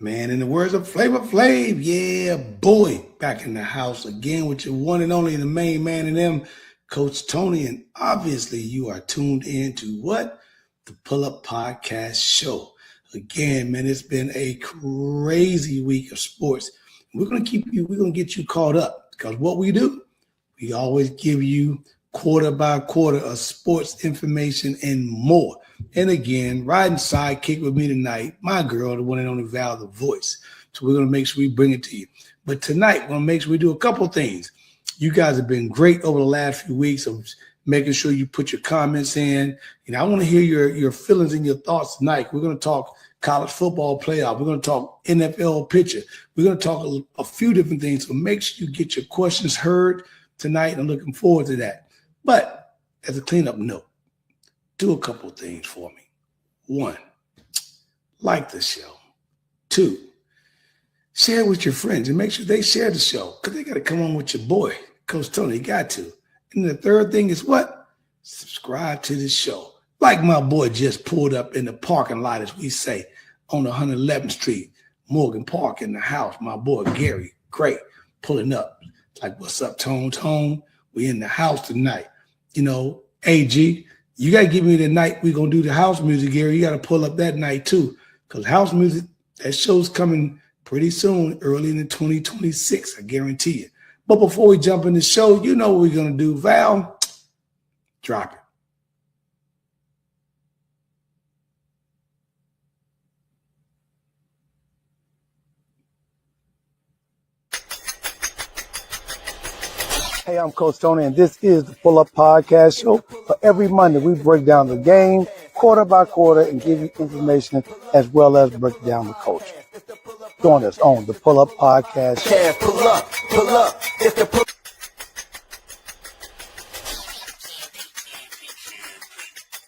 Man, in the words of Flavor Flav, yeah, boy, back in the house again with your one and only the main man in them, Coach Tony. And obviously, you are tuned in to what? The Pull Up Podcast Show. Again, man, it's been a crazy week of sports. We're going to get you caught up because what we do, we always give you quarter by quarter of sports information and more. And again, riding sidekick with me tonight, my girl, the one and only Val, the voice. So we're going to make sure we bring it to you. But tonight, we're going to make sure we do a couple things. You guys have been great over the last few weeks of making sure you put your comments in. I want to hear your feelings and your thoughts tonight. We're going to talk college football playoff. We're going to talk NFL picture. We're going to talk a few different things. So make sure you get your questions heard tonight. I'm looking forward to that. But as a cleanup note, do a couple of things for me. 1, like the show. 2, share with your friends and make sure they share the show because they got to come on with your boy, Coach Tony. You got to. And the third thing is what? Subscribe to the show. Like my boy just pulled up in the parking lot, as we say, on 111th Street, Morgan Park in the house. My boy Gary, great, pulling up. Like, what's up, Tone? We in the house tonight. AG, you got to give me the night we're going to do the house music, Gary. You got to pull up that night, too, because house music, that show's coming pretty soon, early in 2026, I guarantee you. But before we jump in the show, you know what we're going to do. Val, drop it. Hey, I'm Coach Tony, and this is the Pull Up Podcast Show. For every Monday, we break down the game quarter by quarter and give you information as well as break down the culture. Join us on the Pull Up Podcast Show. Pull up. It's the pull.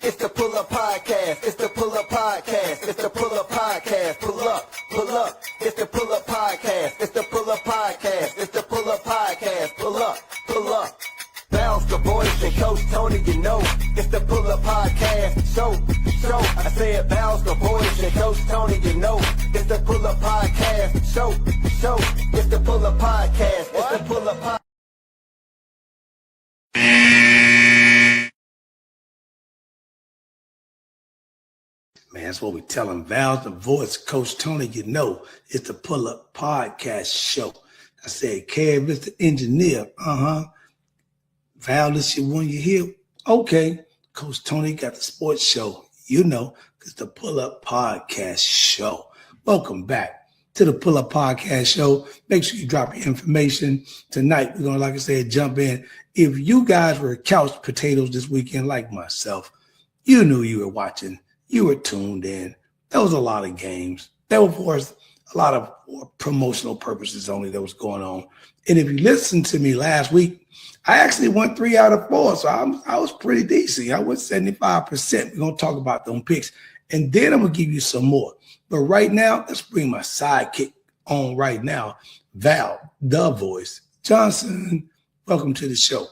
It's the Pull Up Podcast. It's the Pull Up Podcast. It's the Pull Up Podcast. Pull up. It's the Pull Up Podcast. It's the Pull Up Podcast. It's the Pull Up Podcast. Pull up. Bounce the voice and Coach Tony, it's the Pull Up Podcast. Show. I said bounce the voice and Coach Tony, it's the Pull Up Podcast. Show. It's the Pull Up Podcast. It's the Pull Up Podcast. Man, that's what we tell them. Val, the voice, Coach Tony, it's the Pull Up Podcast Show. I said, Kev, it's the engineer. Val, this your one you hear? Okay. Coach Tony got the sports show. It's the Pull Up Podcast Show. Welcome back to the Pull Up Podcast Show. Make sure you drop your information. Tonight, we're going to, like I said, jump in. If you guys were couch potatoes this weekend like myself, you knew you were watching. You were tuned in. There was a lot of games. There was, of course, a lot of promotional purposes only that was going on. And if you listened to me last week, I actually went 3 out of 4. So I was pretty decent. I went 75%. We're going to talk about them picks. And then I'm going to give you some more. But right now, let's bring my sidekick on right now. Val, the voice. Johnson, welcome to the show.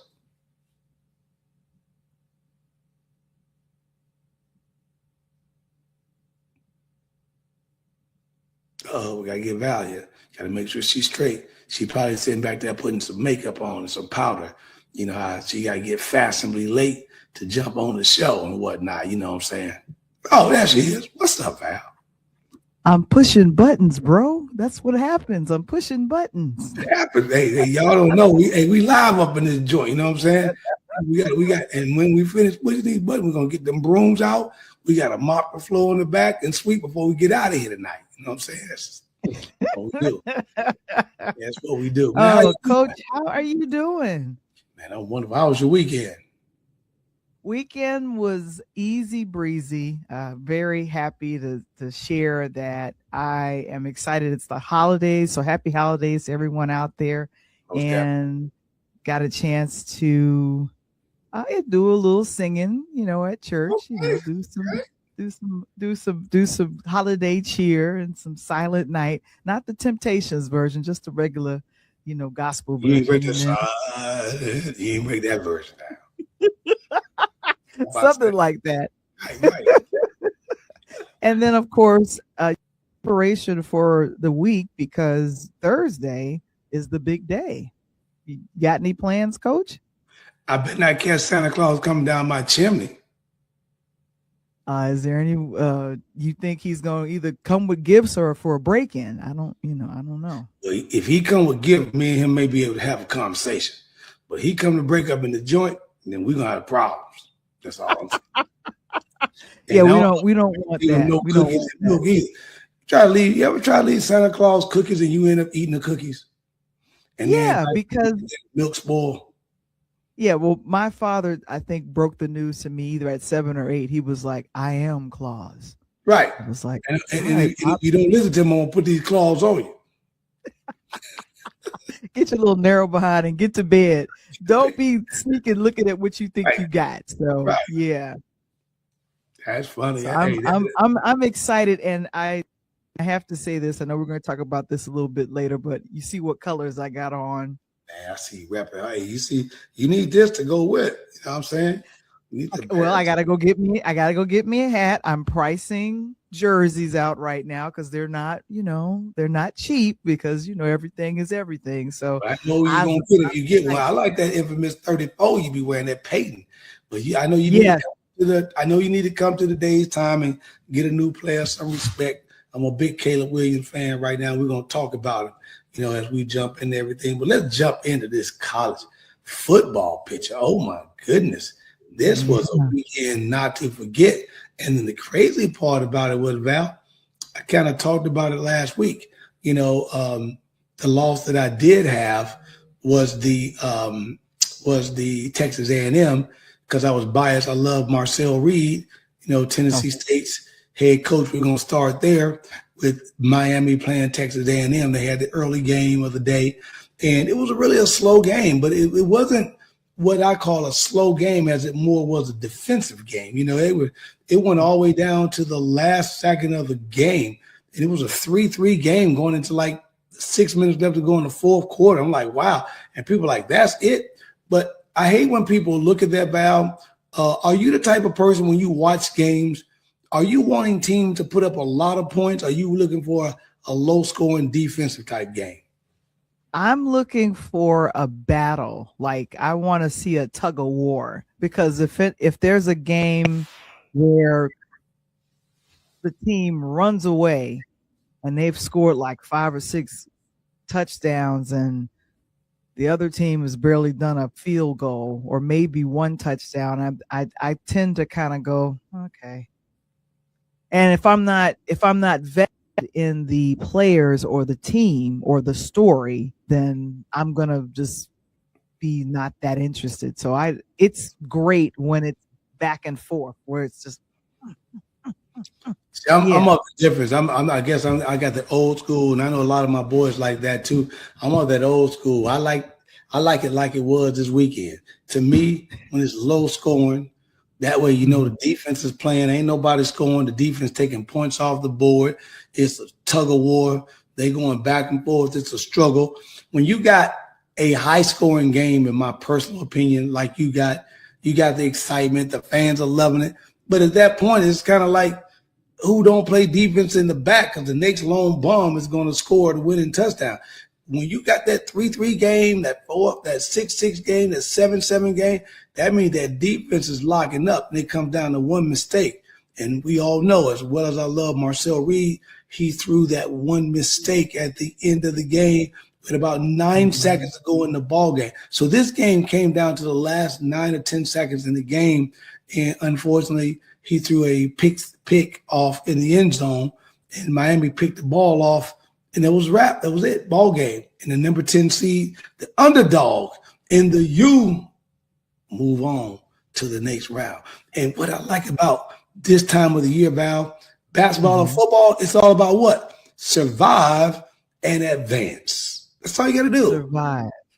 Oh, we got to get Val here. Got to make sure she's straight. She probably sitting back there putting some makeup on and some powder. You know how she got to get fashionably late to jump on the show and whatnot. You know what I'm saying? Oh, there she is. What's up, Val? I'm pushing buttons, bro. That's what happens. I'm pushing buttons. It happens. Hey, y'all don't know. We live up in this joint. You know what I'm saying? We got. And when we finish pushing these buttons, we're gonna get them brooms out. We got to mop the floor in the back and sweep before we get out of here tonight. You know what I'm saying? That's what we do. That's what we do. Man, Coach, how are you doing? Man, I'm wonderful. How was your weekend? Weekend was easy breezy. Very happy to share that I am excited. It's the holidays, so happy holidays to everyone out there. And got a chance to do a little singing, at church. Do some holiday cheer and some Silent Night. Not the Temptations version, just the regular, gospel version. You ain't break that version down. Something like that. Right. And then, of course, preparation for the week because Thursday is the big day. You got any plans, Coach? I bet not catch Santa Claus coming down my chimney. Is there any you think he's going to either come with gifts or for a break-in? I don't know. If he come with gift, me and him may be able to have a conversation. But he come to break up in the joint, then we're gonna have problems. That's all I'm saying. Yeah, we don't want that. No We don't cookies want and milk either. You ever try to leave Santa Claus cookies and you end up eating the cookies? And Yeah, then because milk spoil. yeah, well, my father, I think, broke the news to me either at 7 or 8. He was like, "I am Claus." Right. I was like, And "All right, if you don't listen to him, I'm gonna put these claws on you. get your little narrow behind and get to bed. Don't be sneaking looking at what you think you got." So Right. yeah, That's funny. so Hey, I'm excited, and I have to say this. I know we're going to talk about this a little bit later, but you see what colors I got on. man, I see rapping. Hey, you see, you need this to go with. You know what I'm saying? You need the Well, I best. gotta go get me a hat. I'm pricing jerseys out right now because they're not cheap because everything is everything. So But I know you're gonna get it. You get one. I like that infamous 34 you be wearing, that Peyton. But I know you need Yeah. to you need to come to the day's time and get a new player some respect. I'm a big Caleb Williams fan right now. We're gonna talk about him, as we jump into everything. But let's jump into this college football picture. Oh my goodness. This was a weekend not to forget. And then the crazy part about it was, Val, I kind of talked about it last week. The loss that I did have was the Texas A&M because I was biased. I love Marcel Reed, Tennessee State's head coach. We're going to start there with Miami playing Texas A&M. They had the early game of the day, and it was really a slow game, but it wasn't what I call a slow game, as it more was a defensive game. It went all the way down to the last second of the game, and it was a 3-3 game going into like 6 minutes left to go in the fourth quarter. I'm like, wow. And people are like, that's it. But I hate when people look at that, Val. Are you the type of person when you watch games, are you wanting teams to put up a lot of points? Are you looking for a low-scoring defensive type game? I'm looking for a battle. Like I want to see a tug of war because if there's a game where the team runs away and they've scored like 5 or 6 touchdowns and the other team has barely done a field goal or maybe one touchdown, I tend to kind of go, okay. And if I'm not vetted in the players or the team or the story, then I'm gonna just be not that interested. So it's great when it's back and forth where it's just See, I'm of the difference. I guess I got the old school, and I know a lot of my boys like that too. I'm of that old school. I like it like it was this weekend. To me, when it's low scoring, that way the defense is playing. Ain't nobody scoring. The defense taking points off the board. It's a tug of war. They going back and forth. It's a struggle. When you got a high scoring game, in my personal opinion, like you got the excitement. The fans are loving it. But at that point, it's kind of like who don't play defense in the back because the next lone bum is going to score the winning touchdown. When you got that 3-3 game, that 6-6 game, that 7-7 game, that means that defense is locking up, and it comes down to one mistake. And we all know, as well as I love Marcel Reed, he threw that one mistake at the end of the game with about 9 seconds to go in the ball game. So this game came down to the last 9 or 10 seconds in the game, and unfortunately, he threw a pick off in the end zone, and Miami picked the ball off, and that was wrapped. That was it, ball game. And the number 10 seed, the underdog in the U, move on to the next round. And what I like about this time of the year, Val, basketball and football, it's all about what? Survive and advance. That's all you got to do.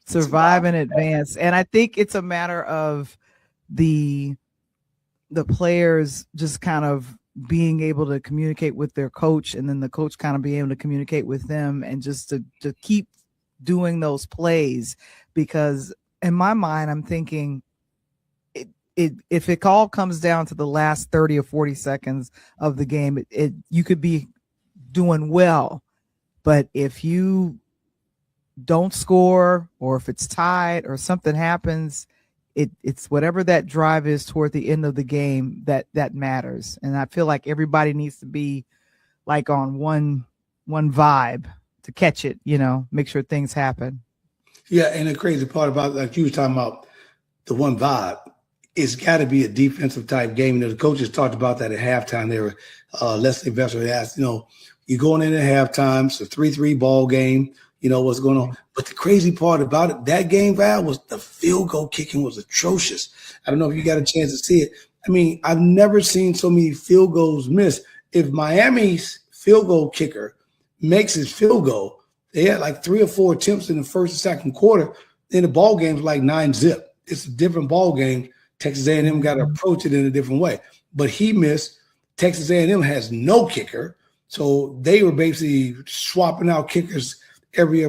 Survive and advance. And I think it's a matter of the players just kind of being able to communicate with their coach, and then the coach kind of being able to communicate with them, and just to keep doing those plays. Because in my mind, I'm thinking if it all comes down to the last 30 or 40 seconds of the game, you could be doing well. But if you don't score, or if it's tied or something happens, it's whatever that drive is toward the end of the game that matters. And I feel like everybody needs to be like on one vibe to catch it, make sure things happen. Yeah, and the crazy part about, like you were talking about, the one vibe, it's got to be a defensive type game. The coaches talked about that at halftime. They were Leslie Vesser asked, you're going in at halftime, it's a 3-3 ball game. What's going on. But the crazy part about it, that game, Val, was the field goal kicking was atrocious. I don't know if you got a chance to see it. I mean, I've never seen so many field goals missed. If Miami's field goal kicker makes his field goal, they had like 3 or 4 attempts in the first and second quarter. Then the ball game's like 9-0. It's a different ball game. Texas A&M got to approach it in a different way. But he missed. Texas A&M has no kicker. So they were basically swapping out kickers every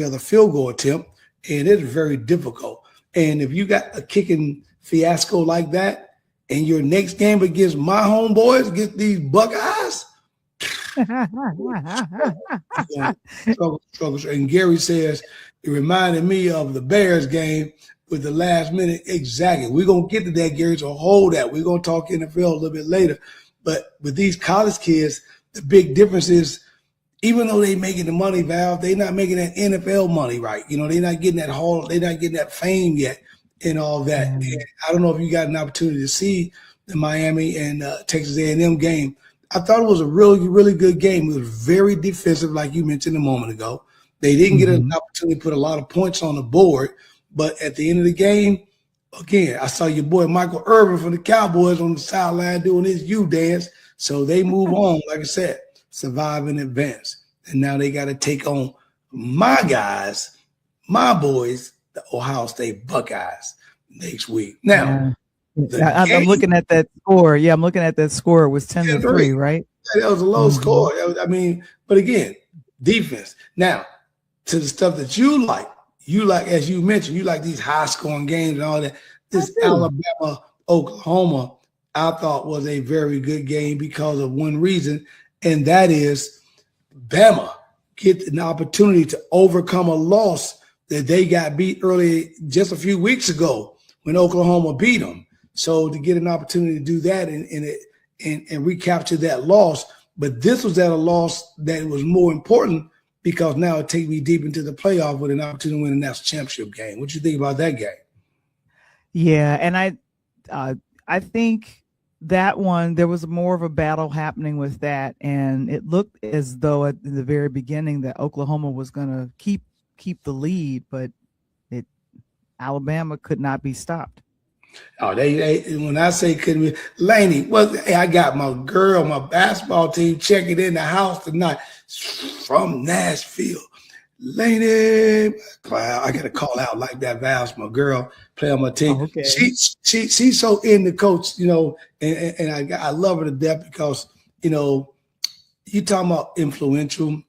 other field goal attempt, and it's very difficult. And if you got a kicking fiasco like that, and your next game against my homeboys, get these Buckeyes, struggles. And Gary says it reminded me of the Bears game with the last minute. Exactly. We're gonna get to that, Gary. So hold that. We're gonna talk NFL a little bit later. But with these college kids, the big difference is, even though they making the money, Val, they not making that NFL money, right? They're not getting that fame yet and all that. And I don't know if you got an opportunity to see the Miami and Texas A&M game. I thought it was a really, really good game. It was very defensive, like you mentioned a moment ago. They didn't get an opportunity to put a lot of points on the board, but at the end of the game, again, I saw your boy Michael Irvin from the Cowboys on the sideline doing his U dance. So they move on, like I said, survive and advance. And now they got to take on my guys, my boys, the Ohio State Buckeyes next week. Now, I'm looking at that score. Yeah, I'm looking at that score. It was 10-3, right? That was a low score. But again, defense. Now, to the stuff that you like, as you mentioned, you like these high-scoring games and all that. This Alabama-Oklahoma, I thought was a very good game because of one reason, and that is Bama get an opportunity to overcome a loss that they got beat early just a few weeks ago when Oklahoma beat them. So to get an opportunity to do that and recapture that loss, but this was at a loss that was more important because now it takes me deep into the playoff with an opportunity to win a national championship game. What do you think about that game? Yeah, and I think that one, there was more of a battle happening with that, and it looked as though at the very beginning that Oklahoma was going to keep the lead, but Alabama could not be stopped. Oh, they when I say couldn't be, Laney, well, hey, I got my basketball team checking in the house tonight from Nashville. Laney, I got to call out like that. Val's my girl, play on my team. Oh, okay. She's so in the coach, and I love her to death because, you talking about influential.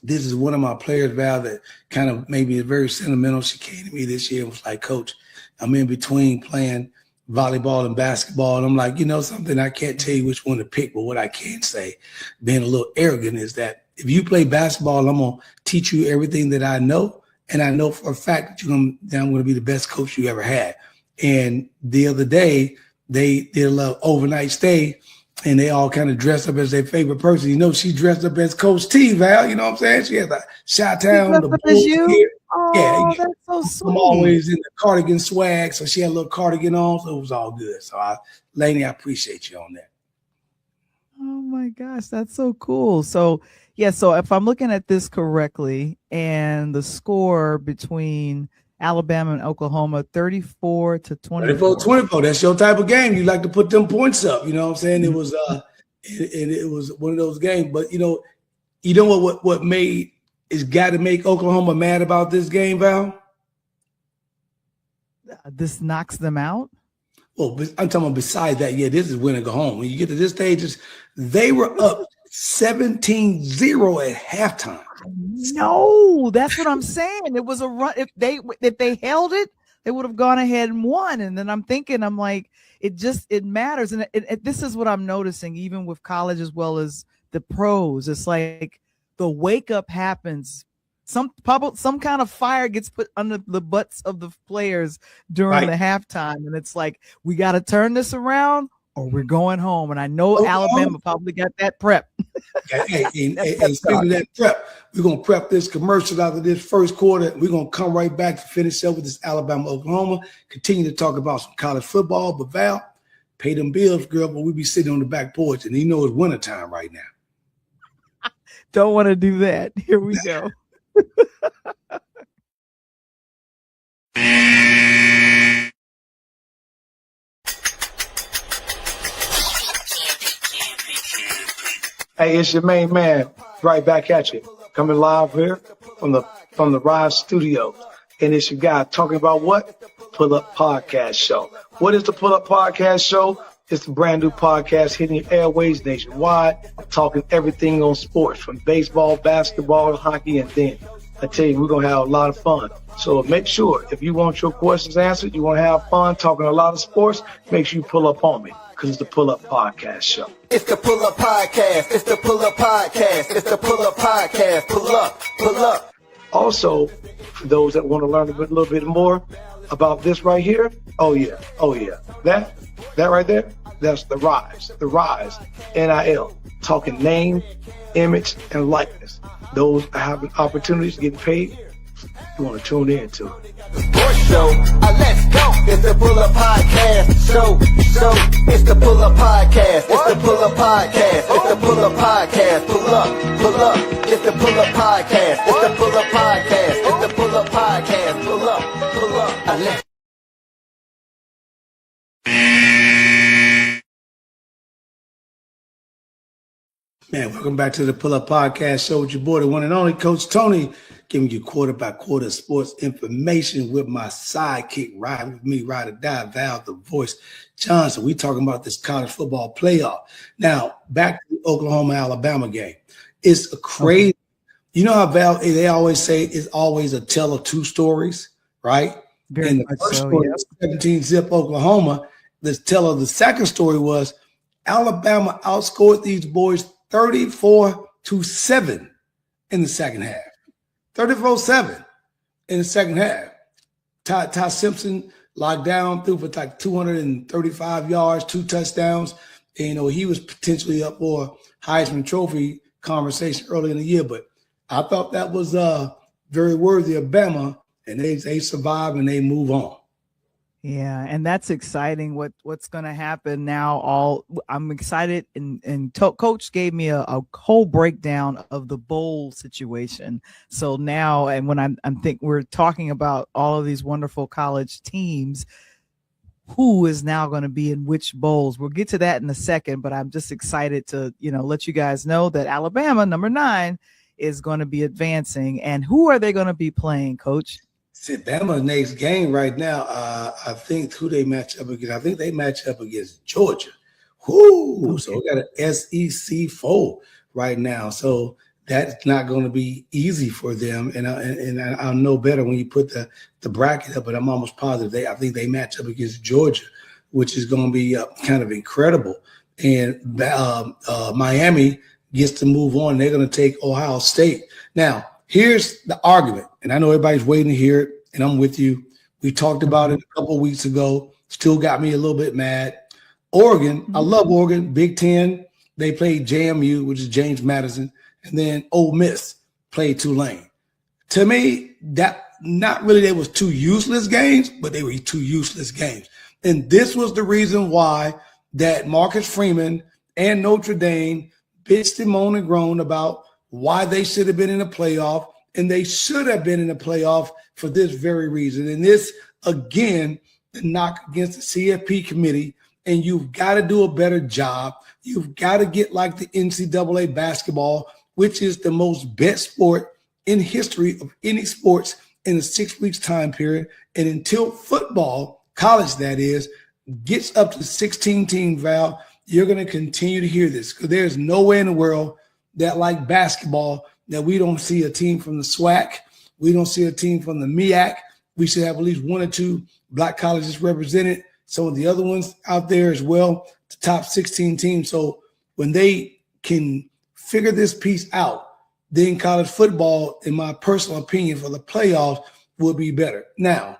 This is one of my players, Val, that kind of maybe is very sentimental. She came to me this year and was like, Coach, I'm in between playing volleyball and basketball. And I'm like, something, I can't tell you which one to pick, but what I can say, being a little arrogant, is that if you play basketball, I'm going to teach you everything that I know. And I know for a fact that I'm going to be the best coach you ever had. And the other day, they did a little overnight stay, and they all kind of dressed up as their favorite person. She dressed up as Coach T, Val. You know what I'm saying? She had the Chi-Town. Oh, that's so sweet. I'm always in the cardigan swag, so she had a little cardigan on, so it was all good. So, Laney, I appreciate you on that. Oh, my gosh, that's so cool. So, yeah, so if I'm looking at this correctly, and the score between Alabama and Oklahoma, 34-24. 34-24. That's your type of game. You like to put them points up. You know what I'm saying? It was it was one of those games. But you know what made is got to make Oklahoma mad about this game, Val? This knocks them out? Well, I'm talking about besides that, yeah, this is win and go home. When you get to this stage, they were up 17-0 at halftime. No, that's what I'm saying. It was a run. If they held it they would have gone ahead and won. And then I'm thinking, I'm like, it matters. And this is what I'm noticing, even with college as well as the pros. It's like the wake up happens. Some kind of fire gets put under the butts of the players during the halftime. And it's like, we got to turn this around or we're going home. And I know Alabama probably got that prep. Hey, speaking of that prep, we're going to prep this commercial out of this first quarter. We're going to come right back to finish up with this Alabama, Oklahoma, continue to talk about some college football. But Val, pay them bills, girl, but we be sitting on the back porch and you know it's wintertime right now. Don't want to do that. Here we go. Hey, it's your main man, right back at you, coming live here from the Rise Studio, and it's your guy talking about what? Pull Up Podcast Show. What is the Pull Up Podcast Show? It's a brand new podcast hitting your airways nationwide, talking everything on sports, from baseball, basketball, hockey, and then I tell you, we're gonna have a lot of fun. So make sure if you want your questions answered, you want to have fun talking a lot of sports, make sure you pull up on me, because it's the Pull Up Podcast Show. It's the Pull Up Podcast. It's the Pull Up Podcast. It's the Pull Up Podcast. Pull up, pull up. Also, for those that want to learn a little bit more about this right here, oh yeah, that right there, that's the Rise, NIL, talking name, image, and likeness. Those having opportunities to get paid, you want to tune in to it. Sports show, let's go. It's the Pull Up Podcast show. It's the Pull Up Podcast. It's the Pull Up Podcast. It's the Pull Up Podcast. Pull up. It's the Pull Up Podcast. It's the Pull Up Podcast. It's the Pull Up Podcast. Pull up. Let's Man, welcome back to the Pull Up Podcast Show with your boy, the one and only Coach Tony, giving you quarter by quarter sports information with my sidekick, ride with me, ride or die, Val, the voice, Johnson. We talking about this college football playoff. Now, back to the Oklahoma-Alabama game. It's a crazy. Okay. You know how Val, they always say it's always a tell of two stories, right? Very and the much first so, story, yep. 17-zip Oklahoma. The tell of the second story was Alabama outscored these boys 34-7 in the second half. 34-7 in the second half. Ty Simpson locked down, threw for like 235 yards, 2 touchdowns. And, you know, he was potentially up for Heisman Trophy conversation early in the year, but I thought that was very worthy of Bama, and they survive and they move on. Yeah, and that's exciting. What's going to happen now? I'm excited, and Coach gave me a whole breakdown of the bowl situation. So now, and when I'm we're talking about all of these wonderful college teams, who is now going to be in which bowls? We'll get to that in a second, but I'm just excited to let you guys know that Alabama, number 9, is going to be advancing. And who are they going to be playing, Coach? Bama's next game right now, I think who they match up against. I think they match up against Georgia. Whoo! Okay. So we got an SEC foe right now. So that's not going to be easy for them. And I'll know better when you put the bracket up, but I'm almost positive I think they match up against Georgia, which is going to be kind of incredible. And Miami gets to move on. They're going to take Ohio State. Now, here's the argument, and I know everybody's waiting to hear it, and I'm with you. We talked about it a couple of weeks ago. Still got me a little bit mad. Oregon, I love Oregon. Big Ten, they played JMU, which is James Madison, and then Ole Miss played Tulane. To me, that not really they was 2 useless games, but they were 2 useless games. And this was the reason why that Marcus Freeman and Notre Dame bitched and moaned and groaned about why they should have been in the playoff, and they should have been in the playoff for this very reason. And this, again, the knock against the CFP committee, and you've got to do a better job. You've got to get like the NCAA basketball, which is the most bet sport in history of any sports in a 6 weeks time period. And until football, college that is, gets up to 16-team, Val, you're going to continue to hear this, because there's no way in the world that, like basketball, that we don't see a team from the SWAC, we don't see a team from the MEAC, We should have at least 1 or 2 black colleges represented. Some of the other ones out there as well, the top 16 teams. So when they can figure this piece out, then college football, in my personal opinion, for the playoffs will be better. Now,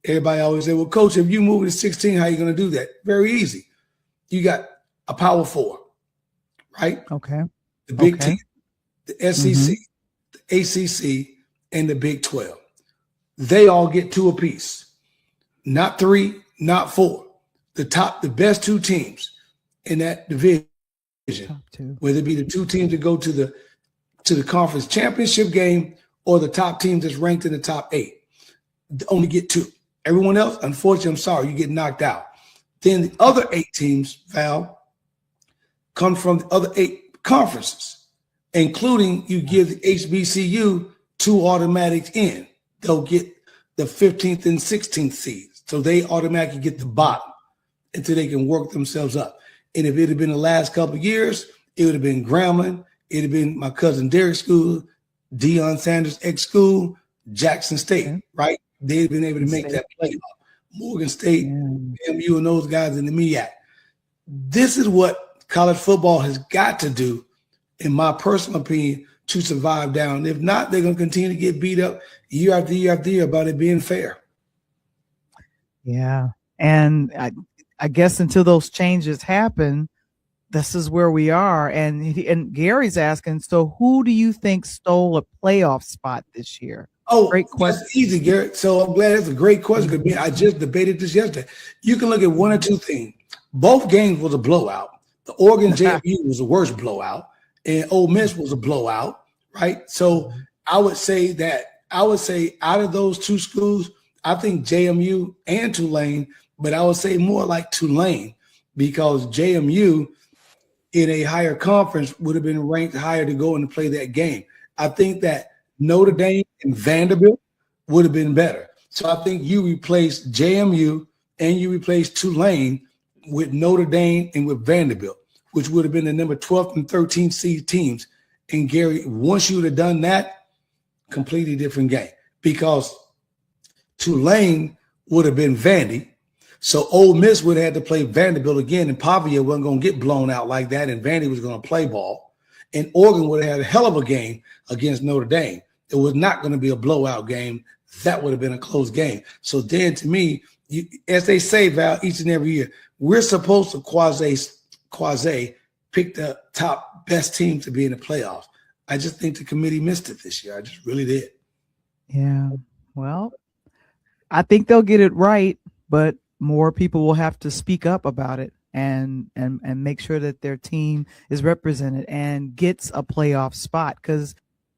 everybody always say, well, Coach, if you move to 16, how are you going to do that? Very easy. You got a Power 4, right? Okay. The Big Ten, the SEC, the ACC, and the Big 12. They all get 2 apiece. Not 3, not 4. The best 2 teams in that division, whether it be the 2 teams that go to the conference championship game or the top teams that's ranked in the top 8, only get 2. Everyone else, unfortunately, I'm sorry, you get knocked out. Then the other 8 teams, Val, come from the other 8 conferences, including you give the HBCU 2 automatics in. They'll get the 15th and 16th seeds. So they automatically get the bottom until they can work themselves up. And if it had been the last couple of years, it would have been Grambling. It would have been my cousin Derek's school, Deion Sanders' ex-school, Jackson State, right? They've been able to make that playoff. Morgan State, MU, and those guys in the MEAC. This is what college football has got to do, in my personal opinion, to survive down. If not, they're going to continue to get beat up year after year after year about it being fair. Yeah. And I guess until those changes happen, this is where we are. And Gary's asking, so who do you think stole a playoff spot this year? Oh, great question. That's easy, Garrett. So I'm glad that's a great question, because I just debated this yesterday. You can look at 1 or 2 things. Both games was a blowout. The Oregon JMU was the worst blowout, and Ole Miss was a blowout, right? So I would say out of those 2 schools, I think JMU and Tulane, but I would say more like Tulane, because JMU in a higher conference would have been ranked higher to go and play that game. I think that Notre Dame and Vanderbilt would have been better. So I think you replace JMU and you replace Tulane with Notre Dame and with Vanderbilt, which would have been the number 12th and 13th seed teams. And Gary, once you would have done that, completely different game, because Tulane would have been Vandy. So Ole Miss would have had to play Vanderbilt again, and Pavia wasn't going to get blown out like that, and Vandy was going to play ball. And Oregon would have had a hell of a game against Notre Dame. It was not going to be a blowout game. That would have been a close game. So then, to me, as they say, Val, each and every year, we're supposed to quasi pick the top best team to be in the playoffs. I just think the committee missed it this year. I just really did. Yeah. Well, I think they'll get it right, but more people will have to speak up about it and make sure that their team is represented and gets a playoff spot, because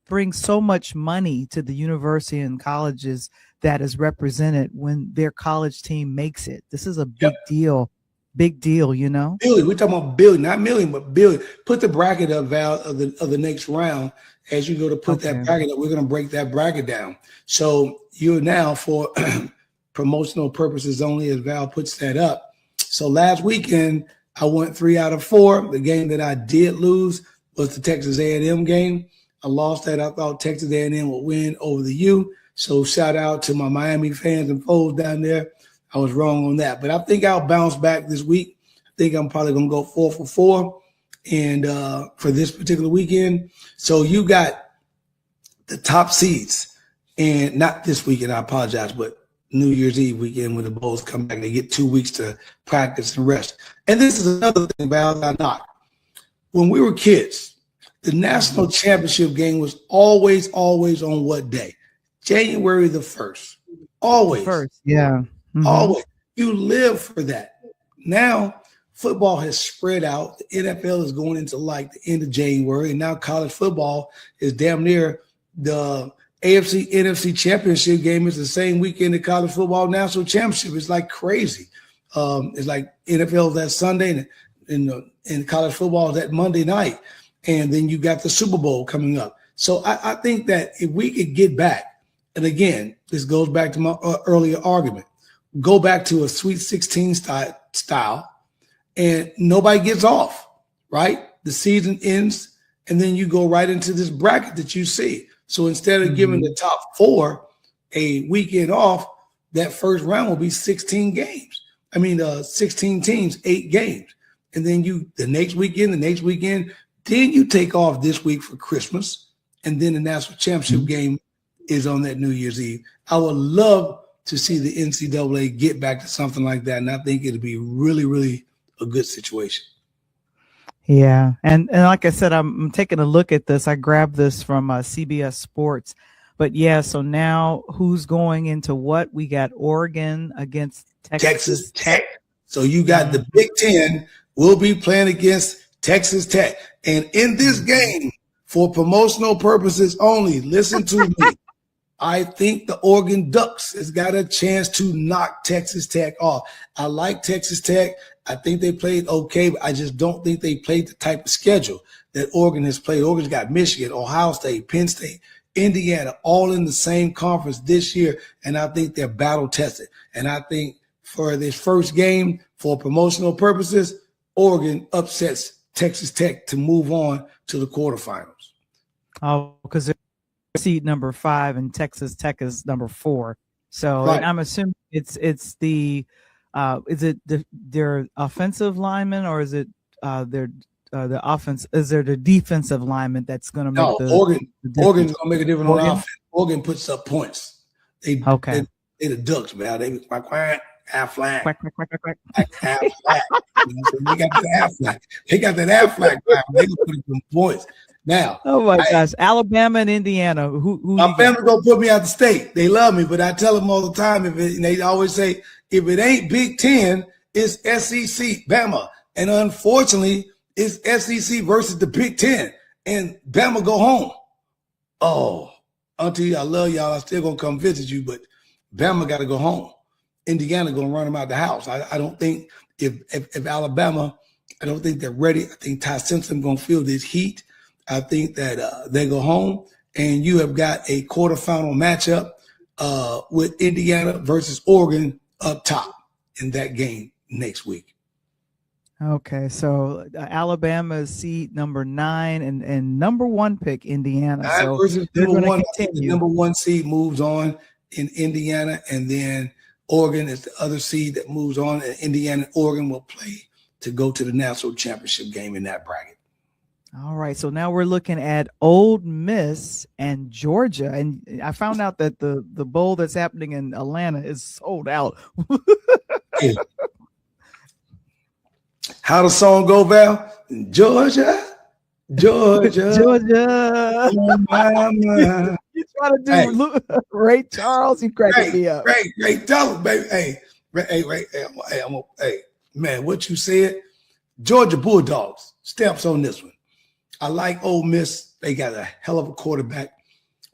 brings so much money to the university and colleges that is represented when their college team makes it. This is a big deal, you know. Billion. We're talking about billion, not million, but billion. Put the bracket up, Val, of the next round. As you go to put that bracket up, we're going to break that bracket down. So you're now, for promotional purposes only, as Val puts that up. So last weekend, I went 3 out of 4. The game that I did lose was the Texas A&M game. I lost that. I thought Texas A&M would win over the U. So shout out to my Miami fans and foes down there. I was wrong on that. But I think I'll bounce back this week. I think I'm probably going to go 4 for 4 and for this particular weekend. So you got the top seeds. And not this weekend, I apologize, but New Year's Eve weekend when the Bulls come back. They get 2 weeks to practice and rest. And this is another thing, Val, I not. When we were kids, the national championship game was always on what day? January the 1st. Always. First, yeah. Mm-hmm. Always. You live for that. Now, football has spread out. The NFL is going into like the end of January, and now college football is damn near the AFC NFC championship game is the same weekend the college football national championship. It's like crazy. It's like NFL that Sunday and college football that Monday night. And then you got the Super Bowl coming up. So I think that if we could get back, and again, this goes back to my earlier argument, go back to a Sweet 16 style, and nobody gets off, right? The season ends, and then you go right into this bracket that you see. So instead of giving the top 4 a weekend off, that first round will be 16 games. 16 teams, 8 games. And then the next weekend, then you take off this week for Christmas. And then the national championship game is on that New Year's Eve. I would love to see the NCAA get back to something like that. And I think it'll be really, really a good situation. Yeah. And like I said, I'm taking a look at this. I grabbed this from CBS Sports. But yeah, so now who's going into what? We got Oregon against Texas Tech. So you got the Big Ten will be playing against Texas Tech. And in this game, for promotional purposes only, listen to me. I think the Oregon Ducks has got a chance to knock Texas Tech off. I like Texas Tech. I think they played okay, but I just don't think they played the type of schedule that Oregon has played. Oregon's got Michigan, Ohio State, Penn State, Indiana, all in the same conference this year, and I think they're battle tested. And I think for this first game, for promotional purposes, Oregon upsets Texas Tech to move on to the quarterfinals. Oh, because they're seed number 5 and Texas Tech is number 4. So Right. and I'm assuming it's the is it their offensive lineman or is it their the offense? Is there the defensive lineman that's going to make Oregon's difference? gonna make a difference Oregon? on offense. Oregon puts up points. They the Ducks, man. They quack, half flag. Quack, quack, quack, quack, quack. Half flag. They got that half flag. They got that half flag. They can put up some points. Now, Oh my gosh, Alabama and Indiana. Who my you got? family gonna put me out the state. They love me, but I tell them all the time. And they always say, if it ain't Big Ten, it's SEC, Bama. And unfortunately, it's SEC versus the Big Ten, and Bama go home. Oh, Auntie, I love y'all. I still gonna come visit you, but Bama got to go home. Indiana gonna run them out the house. I don't think if Alabama, I don't think they're ready. I think Ty Simpson gonna feel this heat. I think that they go home, and you have got a quarterfinal matchup with Indiana versus Oregon up top in that game next week. Okay, so Alabama is seed number 9 and number 1 pick Indiana. 9 So versus they're number going one. to I think the continue. number 1 seed moves on in Indiana, and then Oregon is the other seed that moves on, and Indiana and Oregon will play to go to the national championship game in that bracket. All right, so now we're looking at Ole Miss and Georgia, and I found out that the bowl that's happening in Atlanta is sold out. How the song go, Val? Georgia, Georgia, Georgia. oh my, my. You try to do Ray Charles? You cracking me up. Ray, tell him, baby. Hey, man, what you said? Georgia Bulldogs stamps on this one. I like Ole Miss. They got a hell of a quarterback.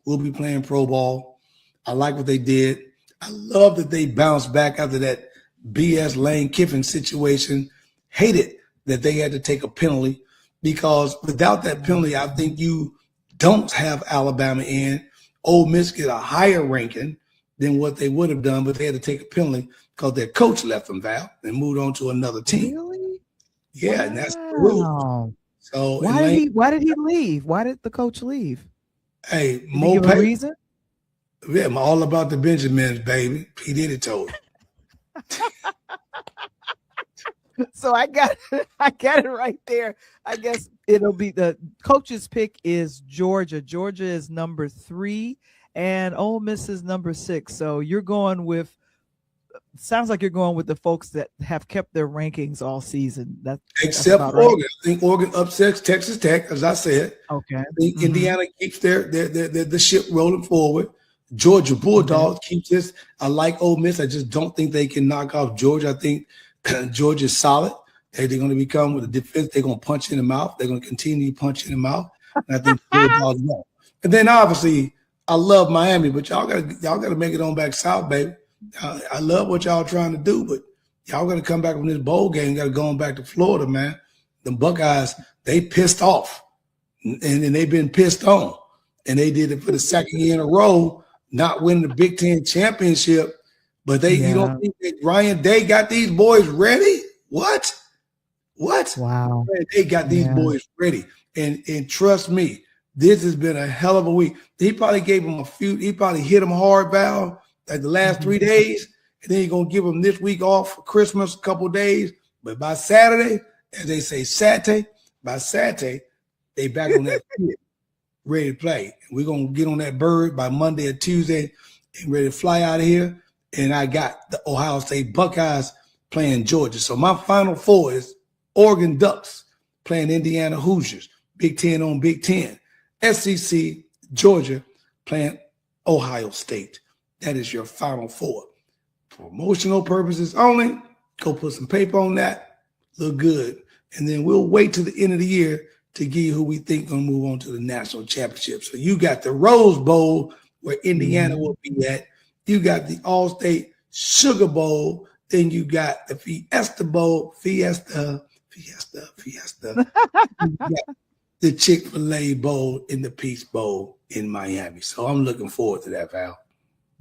We'll be playing pro ball. I like what they did. I love that they bounced back after that BS Lane Kiffin situation. Hated that they had to take a penalty, because without that penalty, I think you don't have Alabama in. Ole Miss get a higher ranking than what they would have done, but they had to take a penalty because their coach left them, Val, and moved on to another team. Really? Yeah, and that's the rule. Wow. So Why did he leave? Why did the coach leave? Hey, Did he give a reason? Yeah, I'm all about the Benjamins, baby. P. Diddy told you. So I got it right there. I guess it'll be the coach's pick is Georgia. Georgia is number 3 and Ole Miss is number 6. So you're going with, sounds like you're going with the folks that have kept their rankings all season. Except about for Oregon. right. I think Oregon upsets Texas Tech, as I said. Okay. I think Indiana keeps the ship rolling forward. Georgia Bulldogs keeps this. I like Ole Miss. I just don't think they can knock off Georgia. I think Georgia's solid. They're going to become with a defense. They're going to punch in the mouth. They're going to continue to punch in the mouth. And I think the Bulldogs won't. And then obviously, I love Miami, but y'all got to make it on back south, baby. I love what y'all trying to do, but y'all got to come back from this bowl game. Got to go on back to Florida, man. The Buckeyes, they pissed off, and they've been pissed on, and they did it for the second year in a row, not winning the Big Ten championship. But you don't think that Ryan Day got these boys ready? What? Wow. They got these boys ready. And trust me, this has been a hell of a week. He probably gave them he probably hit them hard, Val. like the last 3 days, and then you're going to give them this week off for Christmas, a couple of days. But by Saturday, as they say, by Saturday, they back on that field, ready to play. We're going to get on that bird by Monday or Tuesday and ready to fly out of here. And I got the Ohio State Buckeyes playing Georgia. So my Final Four is Oregon Ducks playing Indiana Hoosiers, Big Ten on Big Ten. SEC, Georgia playing Ohio State. That is your Final Four. For promotional purposes only, go put some paper on that. Look good. And then we'll wait till the end of the year to give you who we think going to move on to the national championship. So you got the Rose Bowl where Indiana will be at. You got the All-State Sugar Bowl. Then you got the Fiesta Bowl. Fiesta. You got the Chick-fil-A Bowl and the Peach Bowl in Miami. So I'm looking forward to that, Val.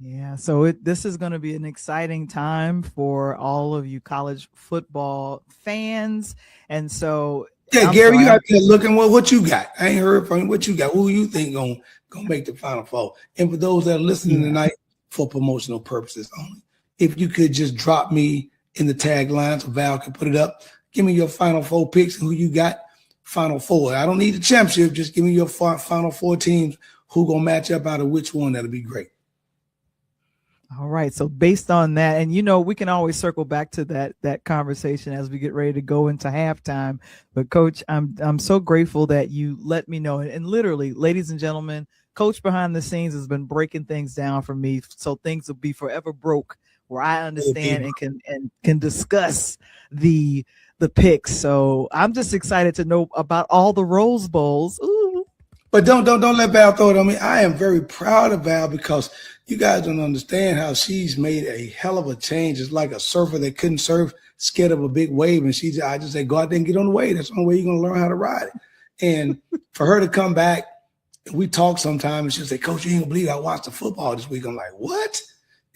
Yeah, so this is going to be an exciting time for all of you college football fans. And so Gary, you out there looking, well, what you got? I ain't heard from you. What you got? Who you think gonna make the Final Four? And for those that are listening tonight, for promotional purposes only, if you could just drop me in the tagline so Val can put it up. Give me your Final Four picks and who you got Final Four. I don't need the championship. Just give me your Final Four teams who gonna match up out of which one. That'll be great. All right. So based on that, and we can always circle back to that conversation as we get ready to go into halftime. But Coach, I'm so grateful that you let me know. And literally, ladies and gentlemen, Coach behind the scenes has been breaking things down for me, so things will be forever broke where I understand and can discuss the picks. So I'm just excited to know about all the Rose Bowls. Ooh. But don't let Val throw it on me. I am very proud of Val because you guys don't understand how she's made a hell of a change. It's like a surfer that couldn't surf, scared of a big wave, and I just say, go out there and get on the wave. That's the only way you're gonna learn how to ride it. And for her to come back, we talk sometimes, and she'll say, Coach, you ain't gonna believe I watched the football this week. I'm like, what?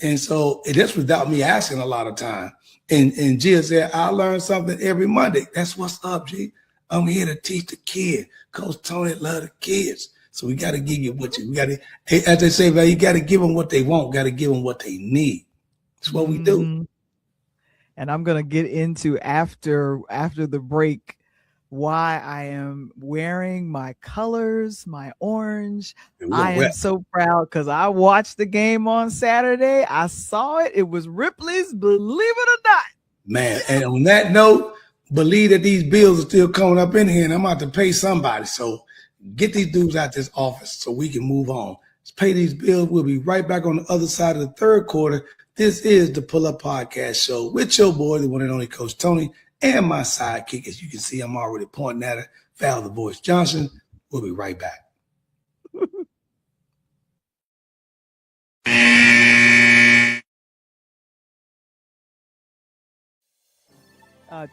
And so that's without me asking a lot of time. And Jill said, I learn something every Monday. That's what's up, G. I'm here to teach the kid. Coach Tony love the kids. So we got to give you as they say, Val, you got to give them what they want, got to give them what they need. That's what we do. And I'm going to get into after the break why I am wearing my colors, my orange. I am so proud because I watched the game on Saturday. I saw it. It was Ripley's, believe it or not. Man, and on that note, believe that these bills are still coming up in here and I'm about to pay somebody. So get these dudes out this office so we can move on. Let's pay these bills. We'll be right back on the other side of the third quarter. This is the Pull Up Podcast Show with your boy, the one and only Coach Tony, and my sidekick. As you can see, I'm already pointing at her, Val the Voice Johnson. We'll be right back.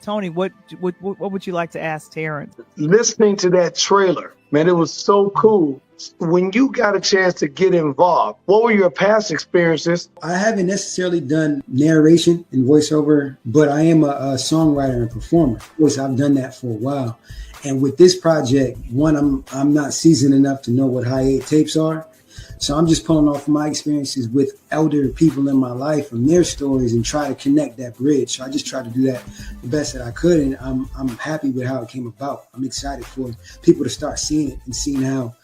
Tony, what would you like to ask Terrence? Listening to that trailer, man, it was so cool. When you got a chance to get involved, what were your past experiences? I haven't necessarily done narration and voiceover, but I am a songwriter and performer. Of course, I've done that for a while. And with this project, one, I'm not seasoned enough to know what high 8 tapes are. So I'm just pulling off my experiences with elder people in my life and their stories and try to connect that bridge. So I just tried to do that the best that I could. And I'm happy with how it came about. I'm excited for people to start seeing it and seeing how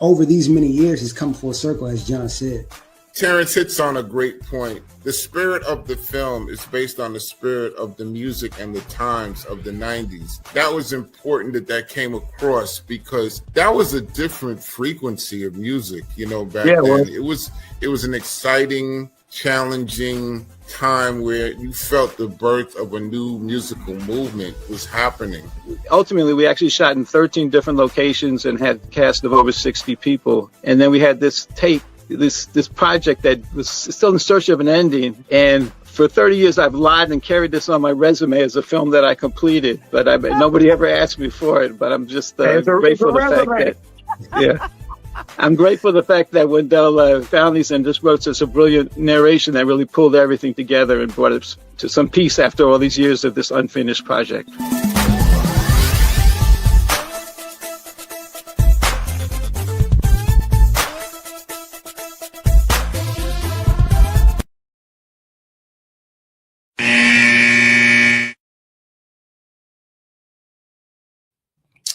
over these many years it's come full circle, as John said. Terrence hits on a great point. The spirit of the film is based on the spirit of the music and the times of the 90s. That was important that came across because that was a different frequency of music, back then. Well, it was an exciting, challenging time where you felt the birth of a new musical movement was happening. Ultimately, we actually shot in 13 different locations and had a cast of over 60 people. And then we had this tape, this project that was still in search of an ending. And for 30 years, I've lied and carried this on my resume as a film that I completed. But nobody ever asked me for it. But I'm just grateful for the fact that, I'm grateful for the fact that Wendell found these and just wrote such a brilliant narration that really pulled everything together and brought it to some peace after all these years of this unfinished project.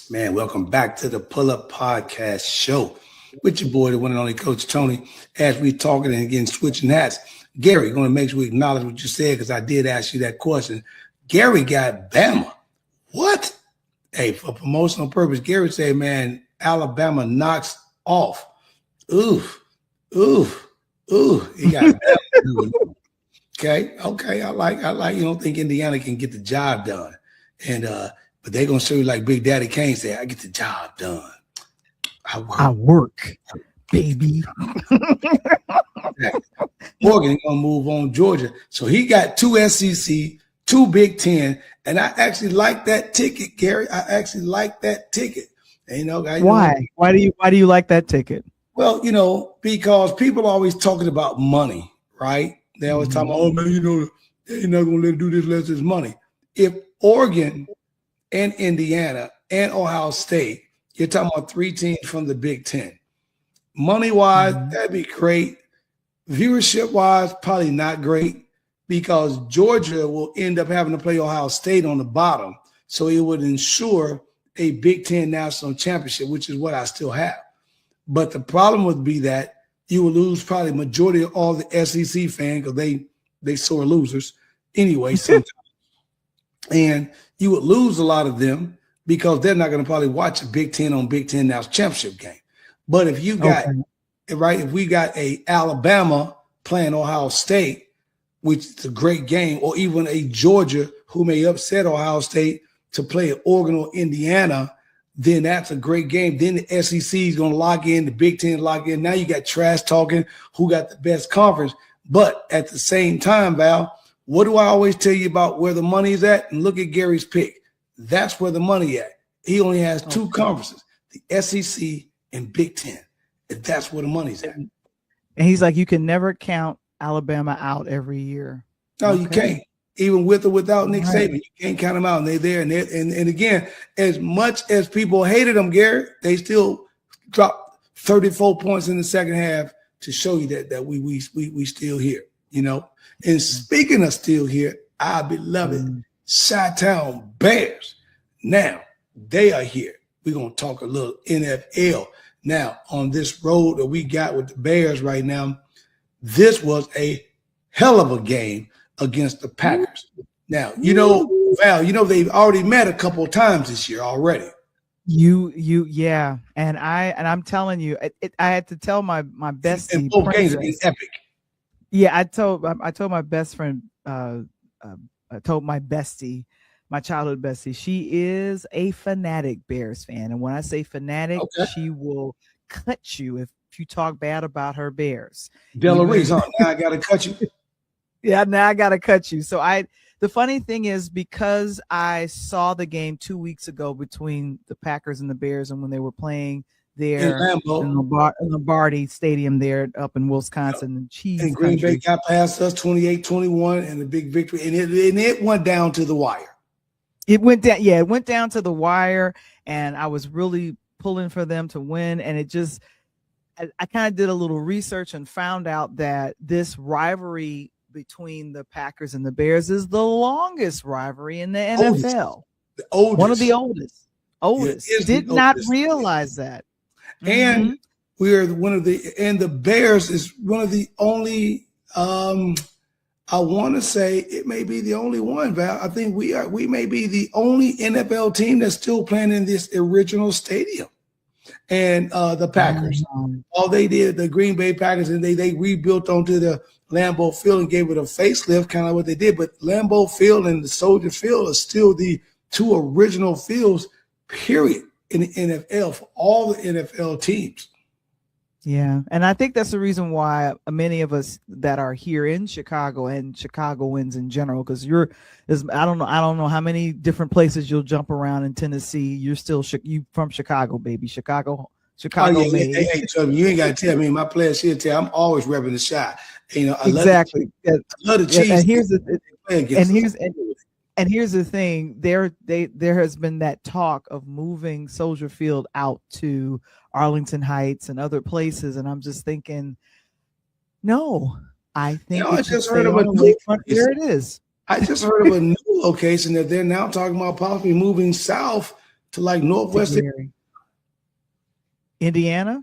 Man, welcome back to the Pull Up Podcast Show with your boy, the one and only Coach Tony. As we talking and again switching hats, Gary, going to make sure we acknowledge what you said because I did ask you that question. Gary got Bama. What? Hey, for promotional purpose, Gary said, man, Alabama knocks off. Ooh. He got Bama. Okay. I like. You don't think Indiana can get the job done, and but they're gonna show you like Big Daddy Kane said, I get the job done. I work, baby. Morgan gonna move on Georgia, so he got 2 SEC, 2 Big Ten, and I actually like that ticket, Gary. I actually like that ticket. And, why? Why do you like that ticket? Well, because people are always talking about money, right? They always talk about, oh man, they're not gonna let him do this unless it's money. If Oregon and Indiana and Ohio State, you're talking about 3 teams from the Big Ten. Money-wise, that'd be great. Viewership-wise, probably not great because Georgia will end up having to play Ohio State on the bottom. So it would ensure a Big Ten national championship, which is what I still have. But the problem would be that you will lose probably majority of all the SEC fans because they sore losers anyway sometimes. And you would lose a lot of them because they're not going to probably watch a Big Ten on Big Ten now championship game. But if you got if we got a Alabama playing Ohio State, which is a great game, or even a Georgia who may upset Ohio State to play at Oregon or Indiana, then that's a great game. Then the SEC is going to lock in, the Big Ten lock in. Now you got trash talking who got the best conference. But at the same time, Val, what do I always tell you about where the money is at? And look at Gary's pick. That's where the money at. He only has 2 conferences, the SEC and Big Ten. And that's where the money's at. And he's like, you can never count Alabama out every year. No, you can't. Even with or without Nick Saban, you can't count them out. And they're there. And again, as much as people hated them, Gary, they still dropped 34 points in the second half to show you that we still here, And speaking of still here, our beloved Chi-Town Bears. Now, they are here. We're going to talk a little NFL. Now, on this road that we got with the Bears right now, this was a hell of a game against the Packers. Now, Val, they've already met a couple of times this year already. Yeah. And I'm telling you, I had to tell my bestie. And both games have been epic. Yeah, I told my best friend, I told my bestie, my childhood bestie, she is a fanatic Bears fan. And when I say fanatic, she will cut you if you talk bad about her Bears. Della Reese, now I got to cut you. Yeah, now I got to cut you. So the funny thing is, because I saw the game 2 weeks ago between the Packers and the Bears, and when they were playing there in Lombardi Stadium there up in Wisconsin, and cheese and Green Bay got past us 28-21 and a big victory, and it went down to the wire. It went down, it went down to the wire, and I was really pulling for them to win, and it just I kind of did a little research and found out that this rivalry between the Packers and the Bears is the longest rivalry in the NFL. The oldest. One of the oldest. Did not realize that. And we're the Bears is one of the only, I want to say it may be the only one, Val. I think we may be the only NFL team that's still playing in this original stadium. And the Packers, all they did, the Green Bay Packers, and they rebuilt onto the Lambeau Field and gave it a facelift, kind of what they did. But Lambeau Field and the Soldier Field are still the 2 original fields, period, in the NFL for all the NFL teams. Yeah, and I think that's the reason why many of us that are here in Chicago and Chicagoans in general, because I don't know how many different places you'll jump around in Tennessee. You're still you from Chicago, baby. Chicago. Oh, yeah, hey, you ain't got to tell me. My players here tell I'm always repping the shot. Exactly. I love the Chiefs. And here's the thing. There has been that talk of moving Soldier Field out to Arlington Heights and other places, and I'm just thinking, no, I think I just heard of a new there it is. I just heard of a new location that they're now talking about possibly moving south to like Northwest. Indiana?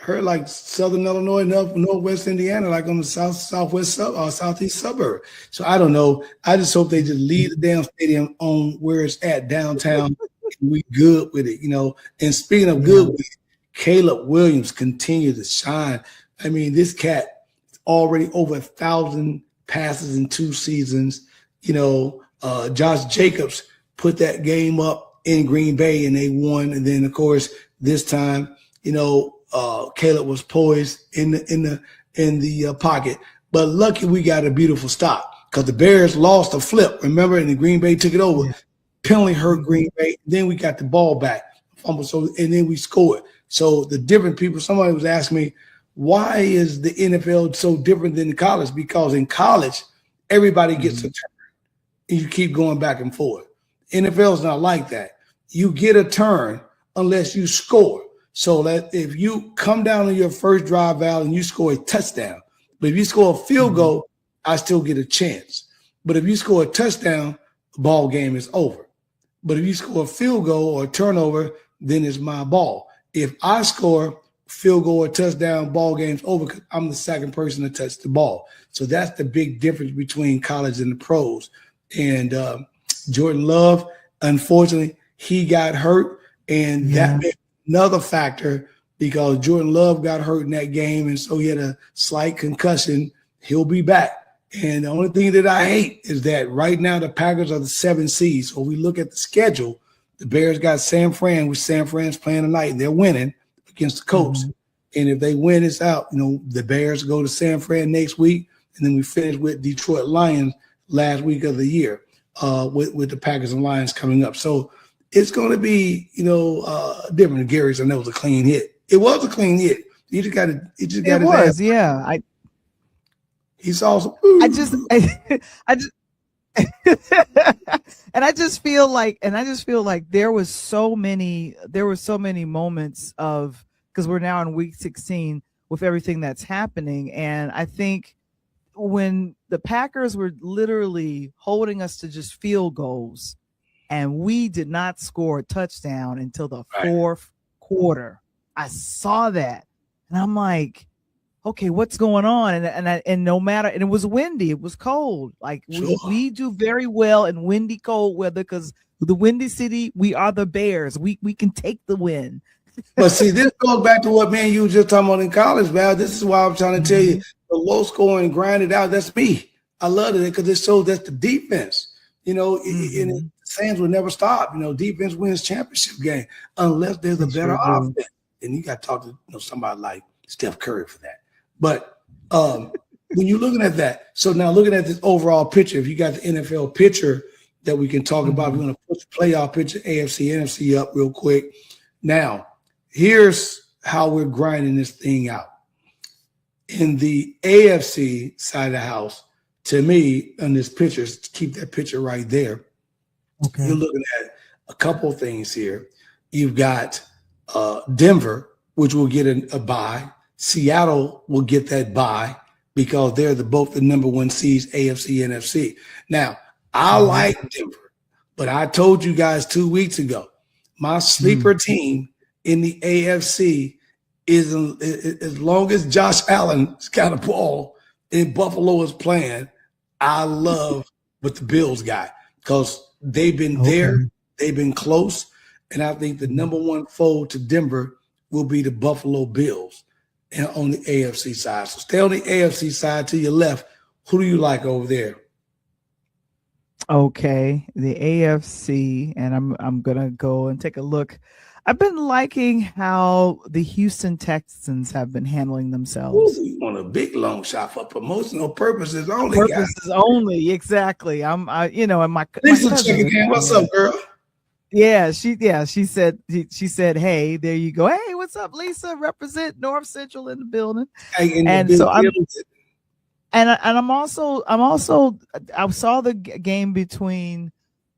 I heard like Southern Illinois, Northwest Indiana, like on the southwest southeast suburb. So I don't know. I just hope they just leave the damn stadium on where it's at downtown. And we good with it, you know. And speaking of good with it, Caleb Williams continued to shine. I mean, this cat is already over 1,000 passes in 2 seasons. You know, Josh Jacobs put that game up in Green Bay and they won. And then, of course, this time, you know, Caleb was poised in the pocket. But lucky we got a beautiful stop because the Bears lost a flip, remember, and the Green Bay took it over. Yeah. Penalty hurt Green Bay. Then we got the ball back. So, and then we scored. So the different people, somebody was asking me, why is the NFL so different than college? Because in college, everybody gets a turn and you keep going back and forth. NFL is not like that. You get a turn unless you score. So that if you come down on your first drive, Val, and you score a touchdown, but if you score a field goal, I still get a chance. But if you score a touchdown, the ball game is over. But if you score a field goal or a turnover, then it's my ball. If I score field goal or touchdown, ball game's over because I'm the second person to touch the ball. So that's the big difference between college and the pros. And Jordan Love, unfortunately, he got hurt, and that made another factor because Jordan Love got hurt in that game, and so he had a slight concussion. He'll be back. And the only thing that I hate is that right now the Packers are the 7 seed. So we look at the schedule. The Bears got San Fran, which San Fran's playing tonight, and they're winning against the Colts. And if they win, it's out. You know, the Bears go to San Fran next week, and then we finish with Detroit Lions last week of the year with the Packers and Lions coming up. So it's going to be, you know, different. Gary's, I know, it was a clean hit. It was a clean hit. You just got to. It was, yeah. He saw some. I just and I just feel like there were so many moments of, because we're now in week 16 with everything that's happening. And I think when the Packers were literally holding us to just field goals and we did not score a touchdown until the fourth quarter, I saw that and I'm like, okay, what's going on? And no matter, and it was windy, it was cold. Like we do very well in windy, cold weather because the Windy City, we are the Bears. We can take the win. But see, this goes back to what you were just talking about in college, Val. This is why I'm trying to tell you, the low scoring, grind it out. That's me. I love it because it shows that's the defense. You know, and the Sands will never stop. You know, defense wins championship game unless there's a better offense. And you got to talk to somebody like Steph Curry for that. But when you're looking at that, so now looking at this overall picture, if you got the NFL picture that we can talk about, we're going to put the playoff picture, AFC, NFC up real quick. Now, here's how we're grinding this thing out. In the AFC side of the house, to me, on this picture, keep that picture right there. Okay. You're looking at a couple of things here. You've got Denver, which will get a bye. Seattle will get that bye because they're both the number 1 seeds, AFC, NFC. Now, I like Denver, but I told you guys 2 weeks ago, my sleeper team in the AFC is, as long as Josh Allen's got a ball and Buffalo is playing, I love what the Bills got because they've been there, they've been close, and I think the number 1 foe to Denver will be the Buffalo Bills. And on the AFC side. So stay on the AFC side to your left. Who do you like over there? Okay, the AFC, and I'm gonna go and take a look. I've been liking how the Houston Texans have been handling themselves. Ooh, you want a big long shot for promotional purposes only. Only, exactly. And my Lisa, check again. What's up, girl? Yeah, she said, hey, there you go. Hey, what's up, Lisa? Represent North Central in the building. I saw the game between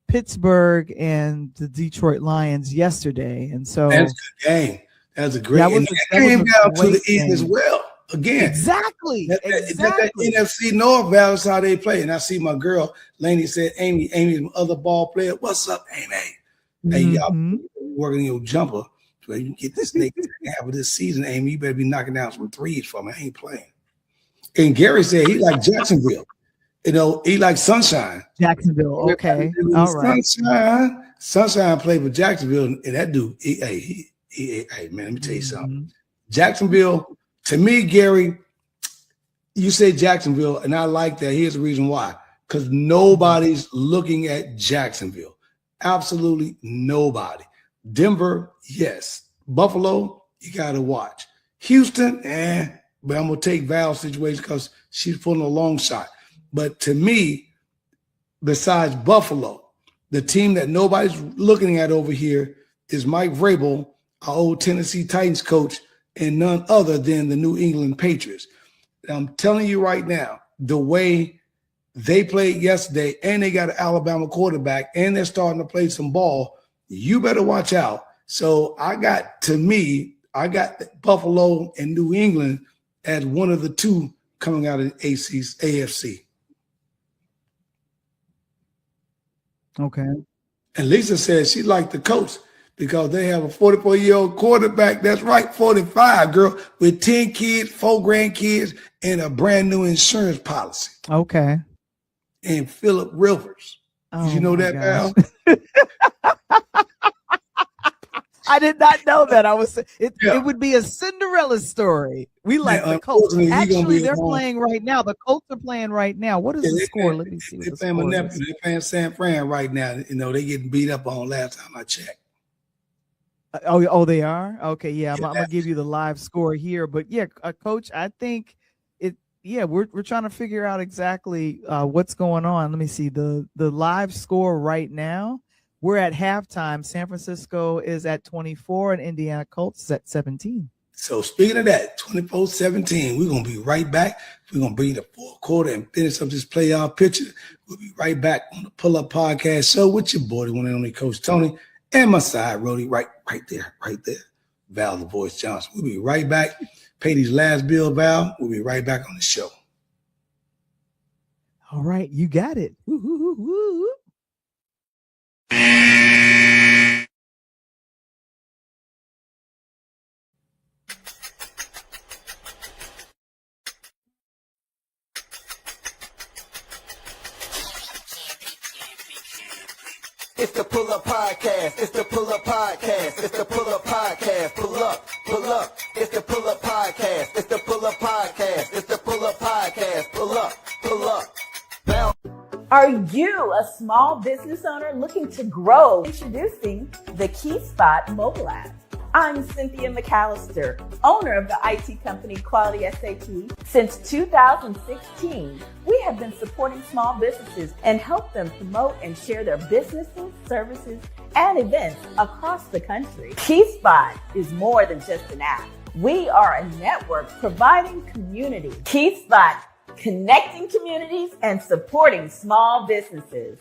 Pittsburgh and the Detroit Lions yesterday, and so that's a good game. That's a great game. It came down to the end as well. Again, exactly. That NFC North, Val, is how they play. And I see my girl Lainey said, Amy, my other ball player. What's up, Amy? Hey, y'all Mhm. working your jumper so you can get this nigga half of this season, Amy. You better be knocking down some threes for me. I ain't playing. And Gary said he like Jacksonville. You know, he like Sunshine. Jacksonville. Okay. All right. Sunshine played for Jacksonville, and that dude, hey man, let me tell you something. Mhm. Jacksonville, to me, Gary, you say Jacksonville, and I like that. Here's the reason why. Because nobody's looking at Jacksonville. Absolutely nobody. Denver, yes. Buffalo, you got to watch. Houston, but I'm going to take Val's situation because she's pulling a long shot. But to me, besides Buffalo, the team that nobody's looking at over here is Mike Vrabel, our old Tennessee Titans coach, and none other than the New England Patriots. And I'm telling you right now, the way they played yesterday, and they got an Alabama quarterback, and they're starting to play some ball, you better watch out. So I got Buffalo and New England as one of the two coming out of the AFC. Okay. And Lisa says she liked the coach because they have a 44-year-old quarterback. That's right, 45, girl, with 10 kids, 4 grandkids, and a brand new insurance policy. Okay. And Philip Rivers. Oh, Did you know my that, gosh. Val? I did not know that. It Yeah. would be a Cinderella story. We like Yeah, the Colts. unfortunately, he gonna Actually, be they're alone. playing right now. The Colts are playing right now. What is Yeah, the they score? playing- Let me see what They're the playing my score nephew. is. They're playing San Fran right now. You know, they getting beat up on last time I checked. Oh, they are? Okay, yeah. I'm Yeah, gonna give you the live score here. But yeah, Coach, I think we're trying to figure out exactly what's going on. Let me see the live score right now. We're at halftime. San Francisco is at 24 and Indiana Colts is at 17. So speaking of that, 24-17, we're going to be right back. We're going to bring you the fourth quarter and finish up this playoff picture. We'll be right back on the Pull Up Podcast Show with your boy, the one and only Coach Tony, and my side, Rody, right there, Val the Voice Johnson. We'll be right back. Pay these last bill, Val. We'll be right back on the show. All right, you got it. Woo, woo, woo, woo. It's the Pull Up Podcast. It's the Pull Up Podcast. It's the Pull Up Podcast. Pull up, pull up. It's the Pull Up Podcast. It's the Pull Up Podcast. It's the Pull Up Podcast. Pull up, pull up. Bounce. Are you a small business owner looking to grow? Introducing the KeySpot mobile app. I'm Cynthia McAllister, owner of the IT company Quality SAP. Since 2016, we have been supporting small businesses and help them promote and share their businesses, services, and events across the country. KeySpot is more than just an app. We are a network providing community. KeySpot, connecting communities and supporting small businesses.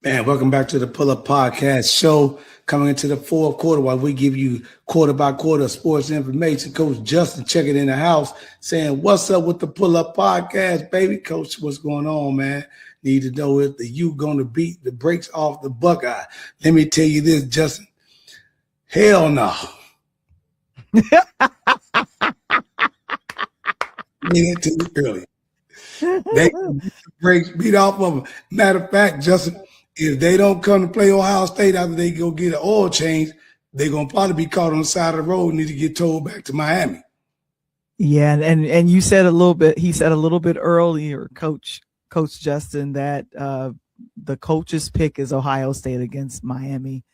Man, welcome back to the Pull Up Podcast Show. Coming into the fourth quarter while we give you quarter by quarter sports information. Coach Justin checking in the house saying, what's up with the Pull Up Podcast, baby? Coach, what's going on, man? Need to know if the U going to beat the brakes off the Buckeye. Let me tell you this, Justin. Hell no. Get into it early. They get the brakes beat off of them. Matter of fact, Justin, if they don't come to play Ohio State after they go get an oil change, they're going to probably be caught on the side of the road and need to get towed back to Miami. Yeah, and you said he said a little bit earlier, Coach Justin, that the coach's pick is Ohio State against Miami.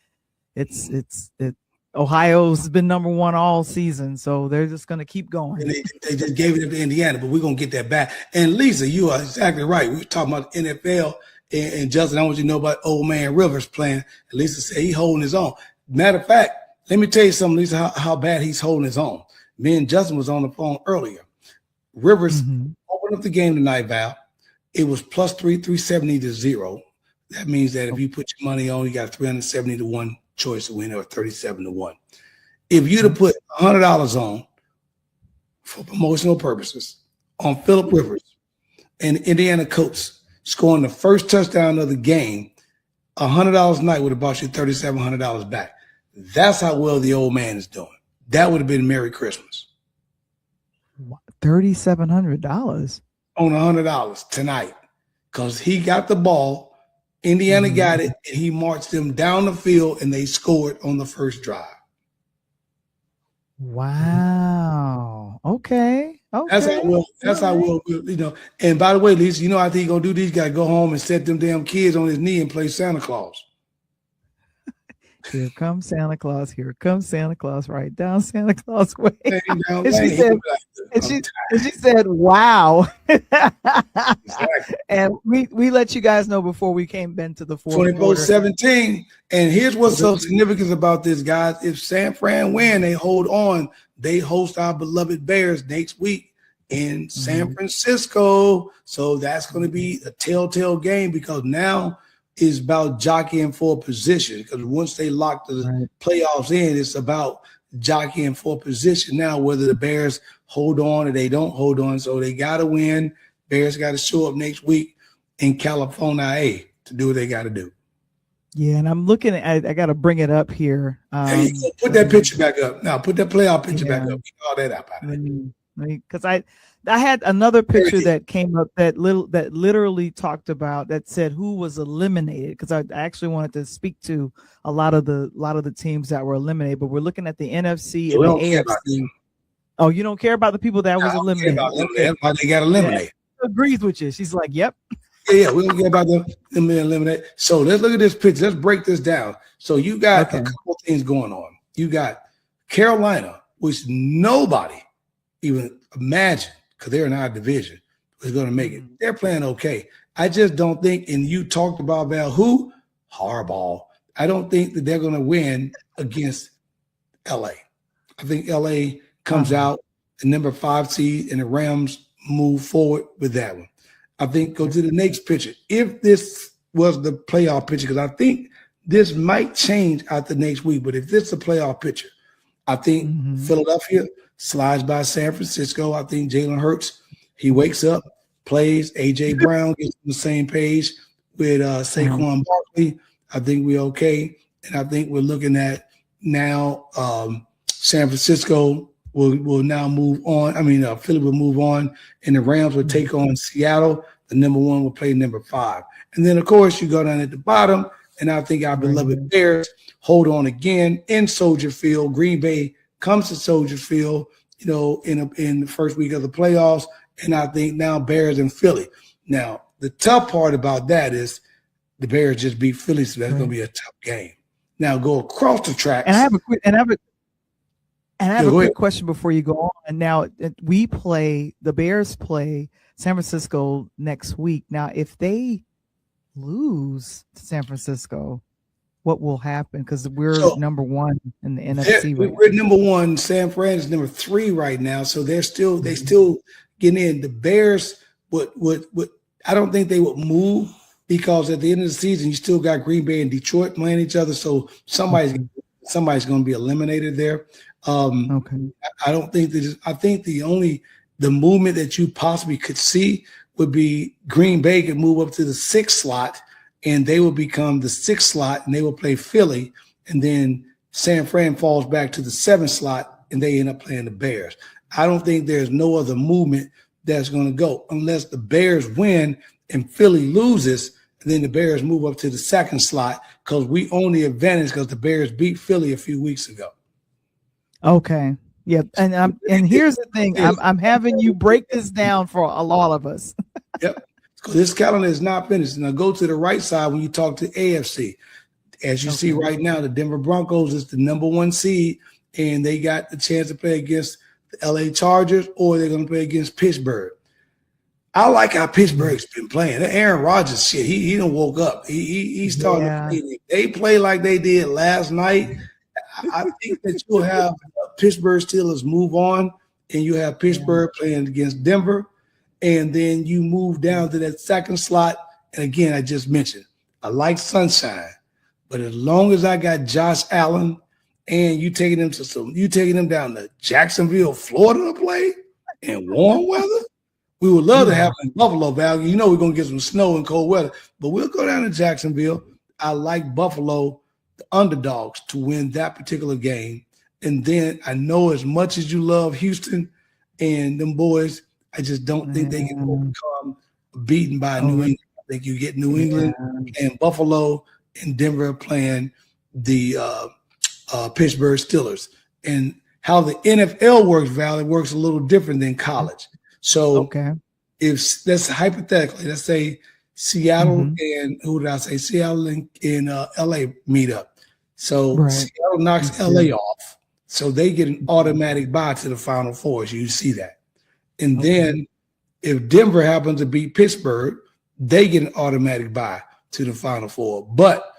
Ohio's been number one all season, so they're just going to keep going. And they just gave it up to Indiana, but we're going to get that back. And Lisa, you are exactly right. We were talking about the NFL, and Justin, I want you to know about old man Rivers playing. And Lisa said he's holding his own. Matter of fact, let me tell you something, Lisa, how bad he's holding his own. Me and Justin was on the phone earlier. Rivers opened up the game tonight, Val. It was plus 370 to 0. That means that if you put your money on, you got 370 to 1 choice to win or 37 to 1. If you'd have put $100 on, for promotional purposes on Phillip Rivers and Indiana Colts scoring the first touchdown of the game, $100 a night would have bought you $3,700 back. That's how well the old man is doing. That would have been Merry Christmas. $3,700 on $100 tonight because he got the ball. Indiana got it, and he marched them down the field, and they scored on the first drive. Wow. Okay. That's how well, you know. And by the way, Lisa, you know how he gonna do these? Got to go home and set them damn kids on his knee and play Santa Claus. Here comes Santa Claus. Here comes Santa Claus. Right down Santa Claus way. And she said, "Wow." Exactly. And we let you guys know before we came into the fourth quarter. 24-17. And here's what's so significant about this, guys. If San Fran win, they hold on. They host our beloved Bears next week in San Francisco. So that's going to be a telltale game because now is about jockeying for position, because once they lock the playoffs in, it's about jockeying for position now, whether the Bears hold on or they don't hold on. So they got to win. Bears got to show up next week in California to do what they got to do. Yeah, and I'm looking at, I got to bring it up here. Put that picture back up. Now, put that playoff picture back up. Get all that up out of it. Because I had another picture that came up that literally talked about, that said who was eliminated, because I actually wanted to speak to a lot of the teams that were eliminated, but we're looking at the NFC and the AFC. Oh, you don't care about the people that was eliminated? Everybody got eliminated. Yeah, agrees with you. She's like, yep. Yeah, we don't care about them being eliminated. So let's look at this picture. Let's break this down. So you got a couple things going on. You got Carolina, which nobody even imagined, because they're in our division, was going to make it. They're playing okay. I just don't think, and you talked about who? Harbaugh. I don't think that they're going to win against LA. I think LA comes out the number 5 seed, and the Rams move forward with that one. I think go to the next picture. If this was the playoff picture, because I think this might change after next week, but if this is a playoff picture, I think Philadelphia slides by San Francisco. I think Jalen Hurts, he wakes up, plays. A.J. Brown gets on the same page with Saquon Barkley. I think we're okay. And I think we're looking at now San Francisco will now move on. I mean, Philly will move on, and the Rams will take on Seattle. The number 1 will play number 5. And then, of course, you go down at the bottom, and I think our beloved Bears hold on again in Soldier Field. Green Bay comes to Soldier Field, you know, in the first week of the playoffs, and I think now Bears and Philly. Now, the tough part about that is the Bears just beat Philly, so that's going to be a tough game. Now, go across the tracks. And I have a quick question before you go on. And now the Bears play San Francisco next week. Now, if they lose to San Francisco, what will happen? Because we're number 1 in the NFC. We're number 1. San Fran is number 3 right now, so they're still getting in. The Bears would I don't think they would move, because at the end of the season you still got Green Bay and Detroit playing each other, so somebody's going to be eliminated there. I don't think that. I think the movement that you possibly could see would be Green Bay could move up to the 6th slot, and they will become the 6th slot, and they will play Philly, and then San Fran falls back to the 7th slot, and they end up playing the Bears. I don't think there's no other movement that's going to go unless the Bears win and Philly loses, and then the Bears move up to the 2nd slot, because we own the advantage because the Bears beat Philly a few weeks ago. Okay. Yeah. And here's the thing. I'm having you break this down for a lot of us. Yep. This calendar is not finished. Now go to the right side when you talk to AFC. As you see right now, the Denver Broncos is the number 1 seed, and they got the chance to play against the LA Chargers, or they're going to play against Pittsburgh. I like how Pittsburgh's been playing. Aaron Rodgers, shit, he done woke up. He started to play. If they play like they did last night, I think that you'll have Pittsburgh Steelers move on, and you have Pittsburgh playing against Denver, and then you move down to that 2nd slot. And again, I just mentioned, I like sunshine, but as long as I got Josh Allen and you taking them down to Jacksonville, Florida to play, and warm weather. We would love to have it in Buffalo, Val. You know we're going to get some snow and cold weather, but we'll go down to Jacksonville. I like Buffalo, the underdogs, to win that particular game. And then I know as much as you love Houston and them boys, I just don't think they can overcome beaten by New England. I think you get New England and Buffalo and Denver playing the Pittsburgh Steelers. And how the NFL works, Val, it works a little different than college. So if that's hypothetically, let's say Seattle and who did I say? Seattle and LA meet up. So Seattle knocks LA off. So they get an automatic bye to the Final Four. So you see that. And then if Denver happens to beat Pittsburgh, they get an automatic bye to the Final Four. But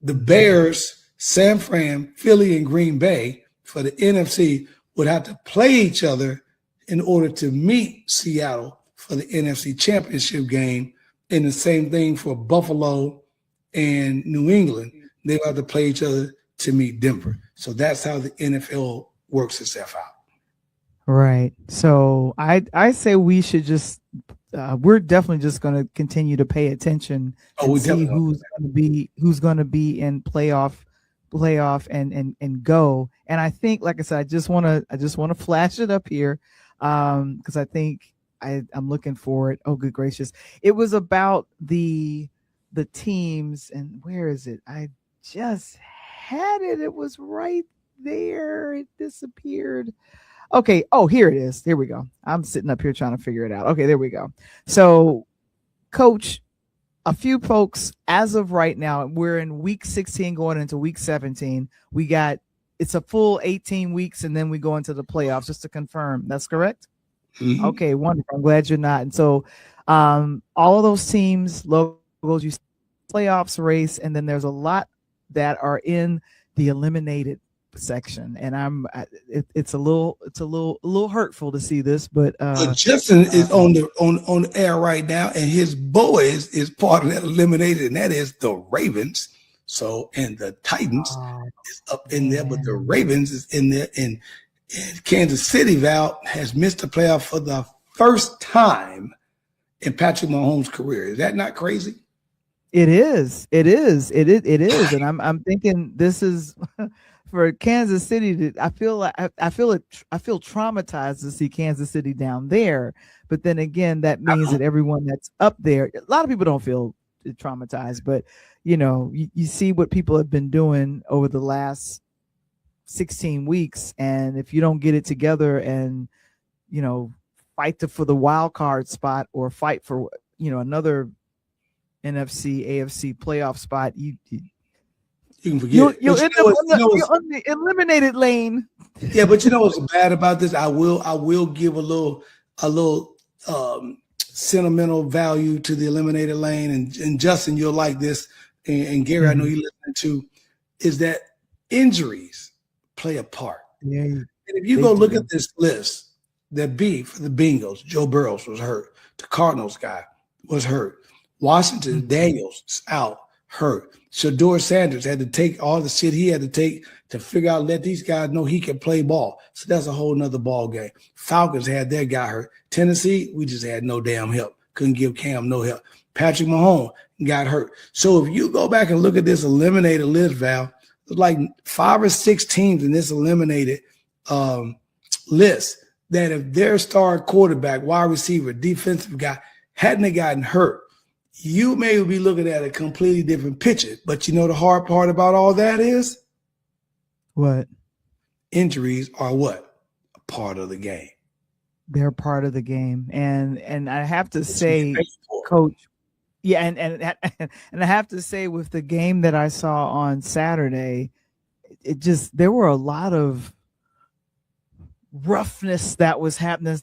the Bears, San Fran, Philly, and Green Bay for the NFC would have to play each other in order to meet Seattle for the NFC Championship game. And the same thing for Buffalo and New England. They will have to play each other to meet Denver. So that's how the NFL works itself out. Right. So I say we should just we're definitely just going to continue to pay attention and see who's going to be in playoff and go. And I think, like I said, I just want to flash it up here because I think I'm looking for it. Oh, good gracious! It was about the teams, and where is it? I just had it. It was right there. It disappeared. Okay. Oh, here it is. Here we go. I'm sitting up here trying to figure it out. Okay, there we go. So, Coach, a few folks, as of right now, we're in week 16 going into week 17. It's a full 18 weeks, and then we go into the playoffs, just to confirm. That's correct? Mm-hmm. Okay, wonderful. I'm glad you're not. And so all of those teams, logos, you playoffs race, and then there's a lot that are in the eliminated section. And it's a little hurtful to see this, but Justin is on the air right now, and his boys is part of that eliminated, and that is the Ravens. So, and the Titans is up in there, but the Ravens is in there, and Kansas City, Val, has missed the playoff for the first time in Patrick Mahomes' career. Is that not crazy? It is. And I'm thinking this is for Kansas City. I feel traumatized to see Kansas City down there. But then again, that means that everyone that's up there, a lot of people don't feel traumatized, but you see what people have been doing over the last 16 weeks. And if you don't get it together and, fight for the wild card spot or fight for, another NFC, AFC playoff spot, you can forget. You'll end up on the eliminated lane. Yeah, but you know what's bad about this? I will give a little sentimental value to the eliminated lane, and Justin, you'll like this, and Gary, I know you're listening too, is that injuries play a part. Yeah. And if you go look at this list, that B for the Bengals, Joe Burrows was hurt. The Cardinals guy was hurt. Washington Daniels is out, hurt. Shedeur Sanders had to take all the shit he had to take to figure out, let these guys know he can play ball. So that's a whole nother ball game. Falcons had their guy hurt. Tennessee, we just had no damn help. Couldn't give Cam no help. Patrick Mahomes got hurt. So if you go back and look at this eliminated list, Val, there's like 5 or 6 teams in this eliminated list that if their star quarterback, wide receiver, defensive guy hadn't gotten hurt, you may be looking at a completely different picture. But you know the hard part about all that is? What? Injuries are what? A part of the game. They're part of the game. And I have to say, Coach, yeah, and I have to say, with the game that I saw on Saturday, there were a lot of roughness that was happening.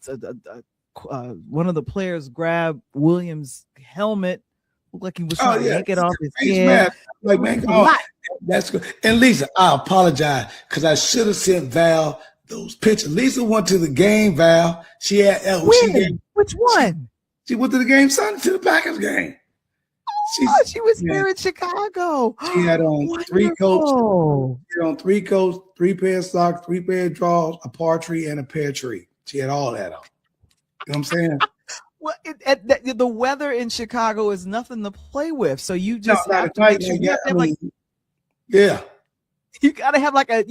One of the players grabbed Williams' helmet, looked like he was trying to yank it off his head. Like, man, that's good. And Lisa, I apologize because I should have sent Val those pictures. Lisa went to the game, Val. She had which one? She went to the game Sunday, to the Packers game. She was here in Chicago. She had on 3 coats. She had on 3 coats, 3 pair of socks, 3 pair of drawers, a par tree, and a pear tree. She had all that on. You know what I'm saying? Well, the weather in Chicago is nothing to play with. So you No, just not have at to night make sure like you that. have to have, like, Yeah. you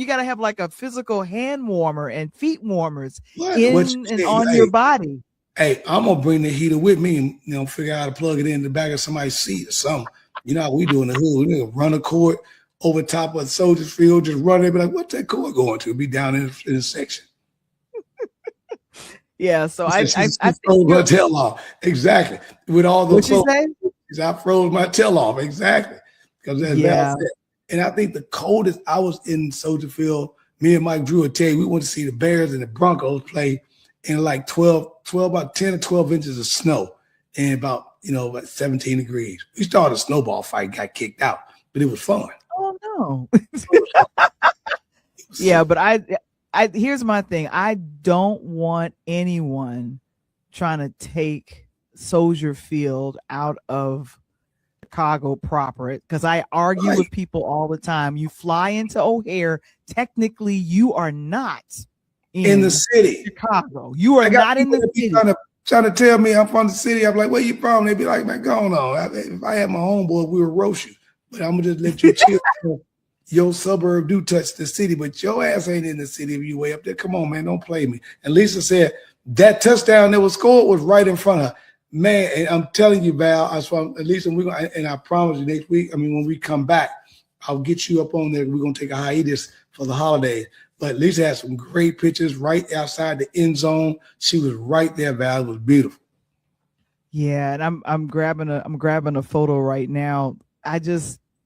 gotta have like a physical hand warmer and feet warmers What in you and say? on Hey, your body. hey, I'm gonna bring the heater with me and figure out how to plug it in the back of somebody's seat or something. You know how we do in the hood. We run a cord over top of the Soldiers Field, just run there, be like, what's that cord going to? Be down in the section. Yeah, so I She think froze my tail off. Exactly. With all the what you say? I froze my tail off. Exactly. Because that's Yeah. it. And I think the coldest I was in Soldier Field, me and Mike Drew will tell you, we went to see the Bears and the Broncos play in like about 10 or 12 inches of snow and about 17 degrees. We started a snowball fight, got kicked out, but it was fun. Oh no. Yeah, but I here's my thing. I don't want anyone trying to take Soldier Field out of Chicago proper, because I argue with people all the time. You fly into O'Hare, technically you are not in the city. Chicago. You are not in the city. Trying to tell me I'm from the city. I'm like, where you from? They be like, man, go on. If I had my homeboy, we would roast you. But I'm gonna just let you chill. Your suburb do touch the city, but your ass ain't in the city if you way up there. Come on, man, don't play me. And Lisa said that touchdown that was scored was right in front of her. Man, and I'm telling you, Val, Lisa, and I promise you next week, when we come back, I'll get you up on there. We're gonna take a hiatus for the holidays. But Lisa had some great pictures right outside the end zone. She was right there, Val. It was beautiful. Yeah, and I'm grabbing a photo right now.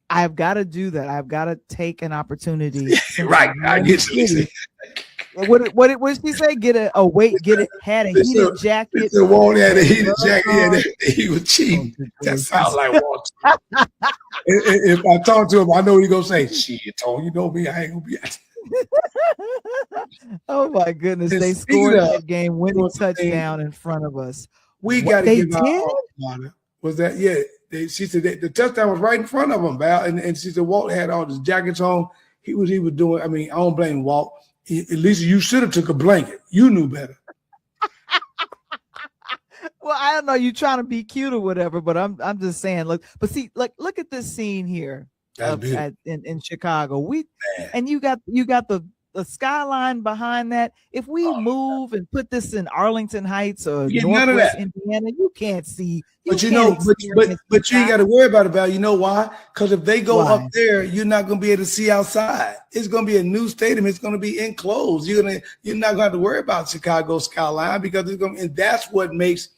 I've got to do that. I've got to take an opportunity. Right. I get you. What did she say? Had a heated jacket. Walt had a heated jacket. He was cheating. That sounds like Walt. If I talk to him, I know what he's gonna say. Shit, Tony, you know me. I ain't gonna be. Oh my goodness! They scored that game winning touchdown in front of us. We got to give out. Was that she said that the touchdown was right in front of him, Val, and she said Walt had all his jackets on. He was doing. I don't blame Walt. At least you should have took a blanket. You knew better. Well, I don't know. You trying to be cute or whatever, but I'm just saying. Look at this scene here in Chicago. And you got the skyline behind that. If we move and put this in Arlington Heights or Northwest Indiana, you can't see. But you ain't got to worry about it, Val. You know why? Because if they go up there, you're not going to be able to see outside. It's going to be a new stadium. It's going to be enclosed. You're not going to have to worry about Chicago skyline because and that's what makes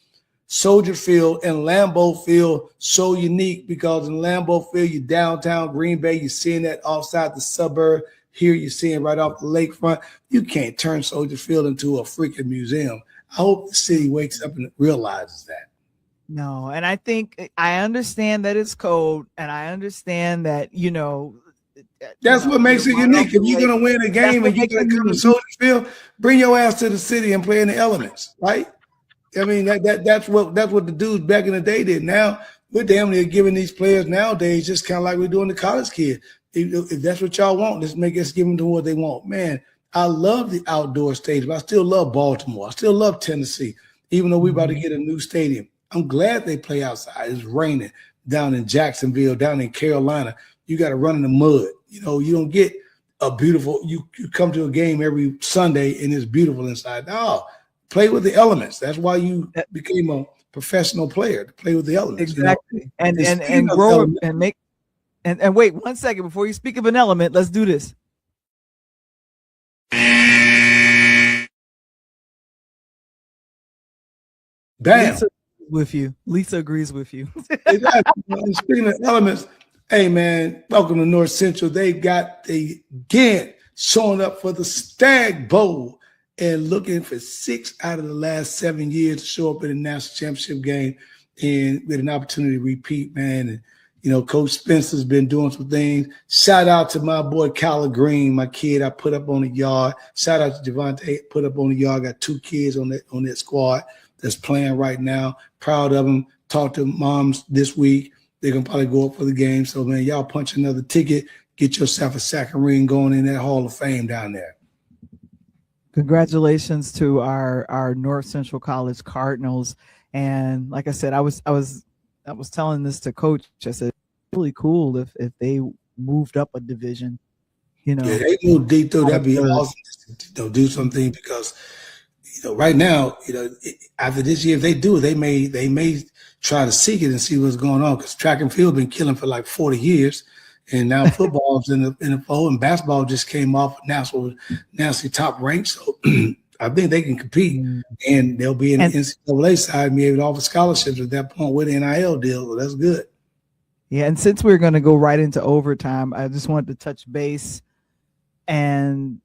Soldier Field and Lambeau Field so unique, because in Lambeau Field, you're downtown Green Bay, you're seeing that offside the suburb. Here you're seeing right off the lakefront. You can't turn Soldier Field into a freaking museum. I hope the city wakes up and realizes that. No, and I understand that it's cold, and I understand that, that's what makes it unique. If you're gonna win a game and you're gonna come to Soldier Field, bring your ass to the city and play in the elements, right? That's what the dudes back in the day did. Now we're damn near giving these players nowadays just kind of like we're doing the college kids. If that's what y'all want, let's give them to what they want. Man, I love the outdoor stadium. I still love Baltimore. I still love Tennessee, even though we're about to get a new stadium. I'm glad they play outside. It's raining down in Jacksonville, down in Carolina. You got to run in the mud. You don't get a beautiful, you come to a game every Sunday and it's beautiful inside. No, play with the elements. That's why you became a professional player, to play with the elements. Exactly. And grow up and make, and wait 1 second before you speak of an element, let's do this. Bam. Lisa agrees with you. Exactly. Speaking of elements, hey man, welcome to North Central. They got again showing up for the Stag Bowl and looking for 6 out of the last 7 years to show up in the national championship game, and with an opportunity to repeat, man. And Coach Spencer's been doing some things. Shout out to my boy Kyler Green, my kid I put up on the yard. Shout out to Javante, put up on the yard. Got 2 kids on that squad that's playing right now. Proud of them. Talked to moms this week. They're going to probably go up for the game. So, man, y'all punch another ticket. Get yourself a second ring going in that Hall of Fame down there. Congratulations to our North Central College Cardinals. And like I said, I was telling this to Coach. I said, really cool if they moved up a division. You know, Yeah, they move deep though. That'd be awesome. Do something because right now, after this year, if they do, they may try to seek it and see what's going on because track and field been killing for like 40 years, and now football's in the fold, and basketball just came off national top rank. So I think they can compete, and they'll be in the NCAA side and be able to offer scholarships at that point with the NIL deal. So that's good. Yeah, and since we're going to go right into overtime, I just wanted to touch base and,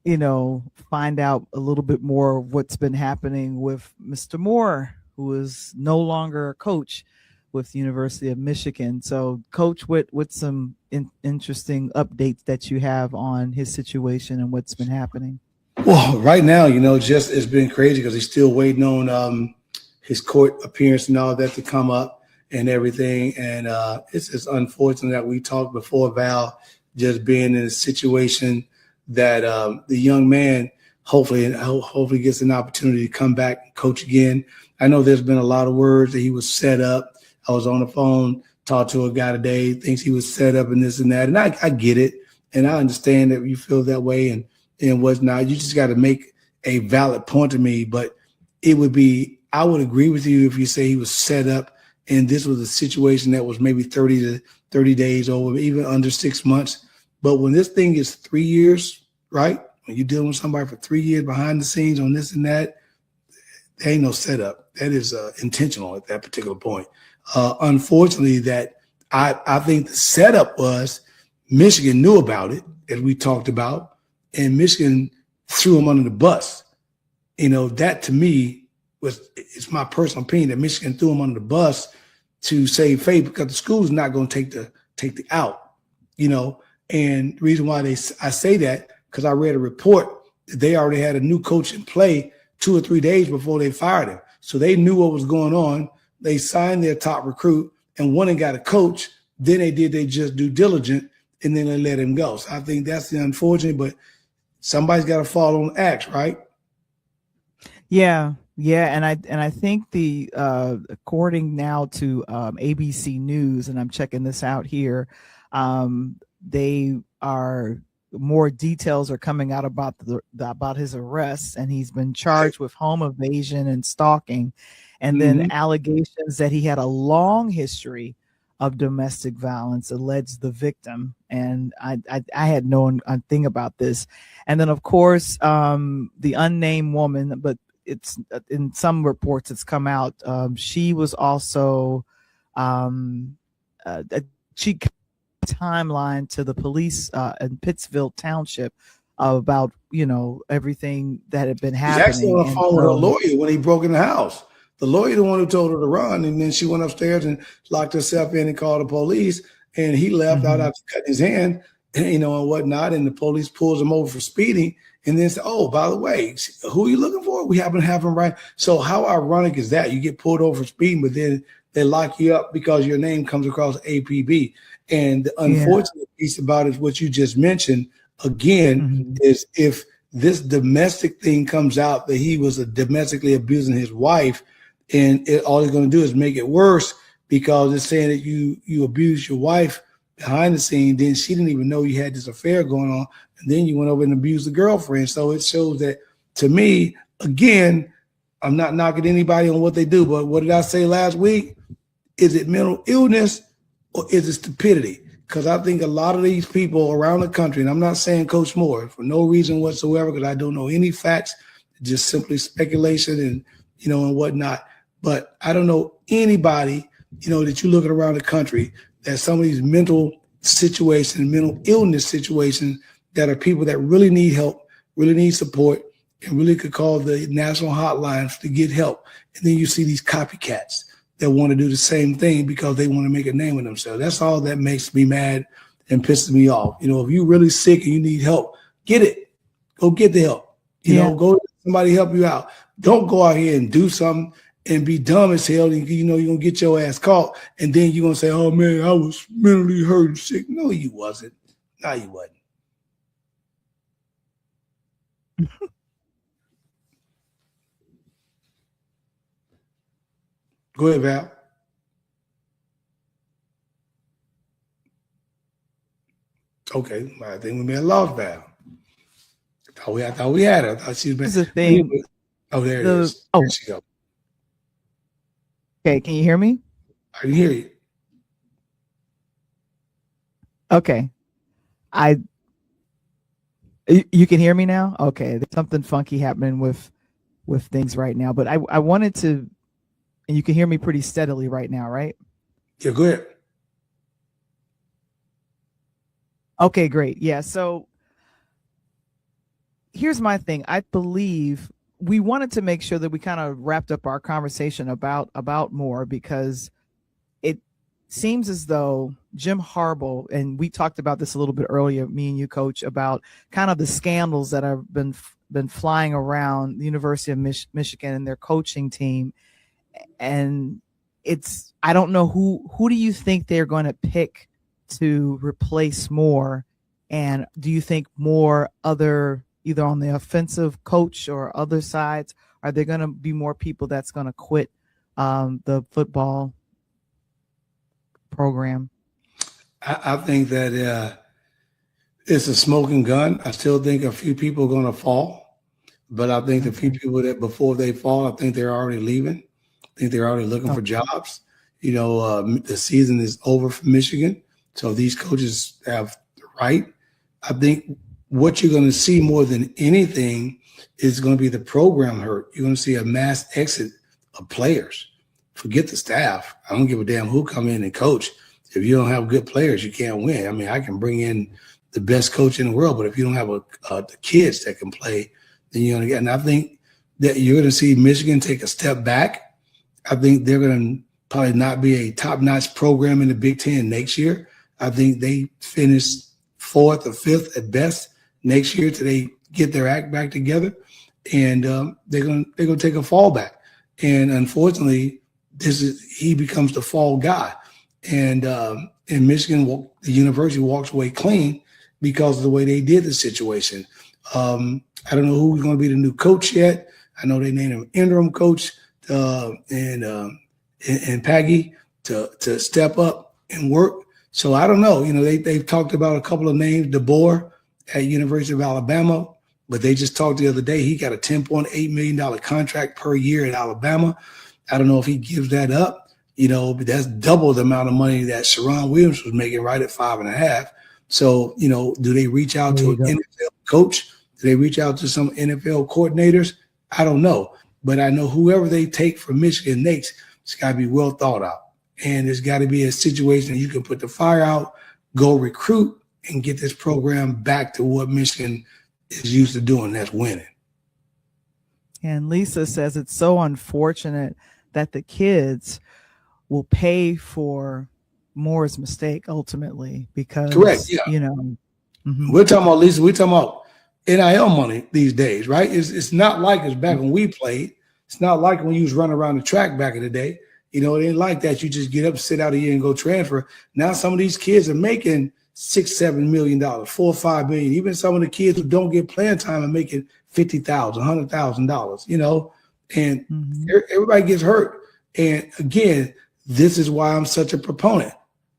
find out a little bit more of what's been happening with Mr. Moore, who is no longer a coach with the University of Michigan. So, Coach, with some interesting updates that you have on his situation and what's been happening. Well, right now, just it's been crazy because he's still waiting on his court appearance and all that to come up and everything. And it's just unfortunate that we talked before, Val, just being in a situation that the young man hopefully gets an opportunity to come back and coach again. I know there's been a lot of words that he was set up. I was on the phone, talked to a guy today, thinks he was set up and this and that. And I get it. And I understand that you feel that way and whatnot. You just got to make a valid point to me. But I would agree with you if you say he was set up and this was a situation that was maybe 30 days or even under 6 months. But when this thing is 3 years, right? When you're dealing with somebody for 3 years behind the scenes on this and that, there ain't no setup. That is intentional at that particular point. Unfortunately, that I think the setup was Michigan knew about it, as we talked about, and Michigan threw him under the bus. That to me it's my personal opinion that Michigan threw him under the bus to save face because the school's not going to take the out, And the reason why I say that, because I read a report that they already had a new coach in play 2 or 3 days before they fired him. So they knew what was going on. They signed their top recruit and went and got a coach. Then they did their just due diligence, and then they let him go. So I think that's the unfortunate, but somebody's got to fall on the axe, right? Yeah. And I think according now to ABC News, and I'm checking this out here, more details are coming out about his arrest, and he's been charged with home invasion and stalking, and then allegations that he had a long history of domestic violence, alleged the victim. And I had no thing about this. And then, of course, the unnamed woman, but it's in some reports it's come out. She was also she timeline to the police in Pittsfield Township about everything that had been happening. He's actually on the phone with a lawyer when he broke in the house. The lawyer, the one who told her to run, and then she went upstairs and locked herself in and called the police. And he left out after cutting his hand, and whatnot. And the police pulls him over for speeding, and then said, "Oh, by the way, who are you looking for? We happen to have him right." So how ironic is that? You get pulled over for speeding, but then they lock you up because your name comes across APB. And the unfortunate piece about it, what you just mentioned again, is if this domestic thing comes out that he was domestically abusing his wife, and all he's going to do is make it worse because it's saying that you abused your wife behind the scene, then she didn't even know you had this affair going on, and then you went over and abused the girlfriend. So it shows that, to me, again, I'm not knocking anybody on what they do, but what did I say last week? Is it mental illness or is it stupidity? Because I think a lot of these people around the country, and I'm not saying Coach Moore for no reason whatsoever, because I don't know any facts, just simply speculation and and whatnot. But I don't know anybody, that you look at around the country that some of these mental situations, mental illness situations, that are people that really need help, really need support, and really could call the national hotlines to get help. And then you see these copycats that want to do the same thing because they want to make a name of themselves. That's all that makes me mad and pisses me off. If you're really sick and you need help, get it. Go get the help. Go let somebody help you out. Don't go out here and do something and be dumb as hell, and you're going to get your ass caught, and then you're going to say, "Oh, man, I was mentally hurt and sick." No, you wasn't. No, you wasn't. Go ahead, Val. Okay, I think we may have lost Val. I thought we had her. I thought she's been. Here's the thing. Oh, there it is. Oh. There she go. Okay, can you hear me? I can hear you. Okay. You can hear me now? Okay. There's something funky happening with things right now. But I wanted to, and you can hear me pretty steadily right now, right? Yeah, go ahead. Okay, great. Yeah. So here's my thing. I believe we wanted to make sure that we kind of wrapped up our conversation about more, because it seems as though Jim Harbaugh, and we talked about this a little bit earlier, me and you, Coach, about kind of the scandals that have been flying around the University of Michigan and their coaching team. And I don't know who do you think they're going to pick to replace Moore? And do you think more either on the offensive coach or other sides, are there going to be more people that's going to quit the football program? I think that it's a smoking gun. I still think a few people are going to fall, but I think the few people that before they fall, I think they're already leaving. I think they're already looking for jobs. The season is over for Michigan, so these coaches have the right. I think what you're going to see more than anything is going to be the program hurt. You're going to see a mass exit of players. Forget the staff. I don't give a damn who come in and coach. If you don't have good players, you can't win. I mean, I can bring in the best coach in the world, but if you don't have the kids that can play, then you're going to get. And I think that you're going to see Michigan take a step back. I think they're going to probably not be a top-notch program in the Big Ten next year. I think they finish 4th or 5th at best next year till they get their act back together, and they're gonna take a fall back. And unfortunately, he becomes the fall guy. And in Michigan, the university walks away clean because of the way they did the situation. I don't know who's going to be the new coach yet. I know they named him interim coach and Paggy to step up and work. So I don't know. They've talked about a couple of names, DeBoer at University of Alabama, but they just talked the other day. He got a $10.8 million contract per year at Alabama. I don't know if he gives that up. But that's double the amount of money that Sharon Williams was making right at 5.5. So, do they reach out to an NFL coach? Do they reach out to some NFL coordinators? I don't know. But I know whoever they take from Michigan next, it's got to be well thought out. And there's got to be a situation you can put the fire out, go recruit, and get this program back to what Michigan is used to doing. That's winning. And Lisa says it's so unfortunate that the kids will pay for Moore's mistake ultimately, because correct, yeah. We're talking about, Lisa, we're talking about NIL money these days, right? It's not like it's back when we played. It's not like when you was running around the track back in the day. It ain't like that. You just get up, sit out a year, and go transfer. Now some of these kids are making $6-7 million, $4 or $5 million. Even some of the kids who don't get playing time are making $50,000, $100,000. And everybody gets hurt. And again, this is why I'm such a proponent.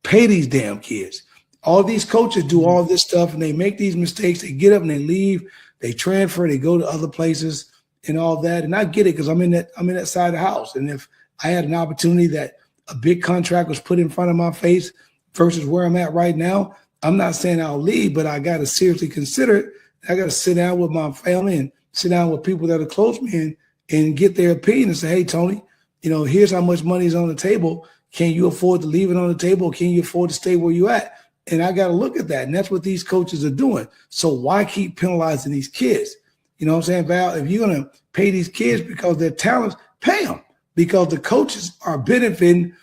Pay these damn kids. All these coaches do all this stuff and they make these mistakes. They get up and they leave. They transfer. They go to other places and all that. And I get it because I'm in that side of the house. And if I had an opportunity that a big contract was put in front of my face versus where I'm at right now, I'm not saying I'll leave, but I got to seriously consider it. I got to sit down with my family and sit down with people that are close to me and get their opinion and say, hey, Tony, here's how much money is on the table. Can you afford to leave it on the table? Can you afford to stay where you're at? And I got to look at that. And that's what these coaches are doing. So why keep penalizing these kids? You know what I'm saying, Val? If you're going to pay these kids because they're talents, pay them, because the coaches are benefiting.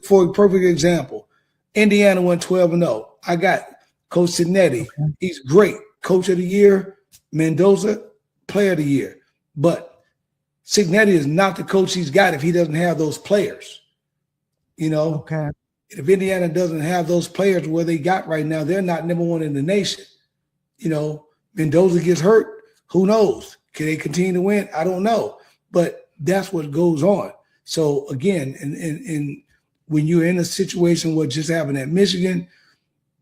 For a perfect example, Indiana went 12-0. I got Coach Cignetti. Okay. He's great. Coach of the year. Mendoza, player of the year. But Cignetti is not the coach he's got if he doesn't have those players. Okay. If Indiana doesn't have those players where they got right now, they're not number one in the nation. Mendoza gets hurt. Who knows? Can they continue to win? I don't know. But that's what goes on. So again, and when you're in a situation what just happened at Michigan,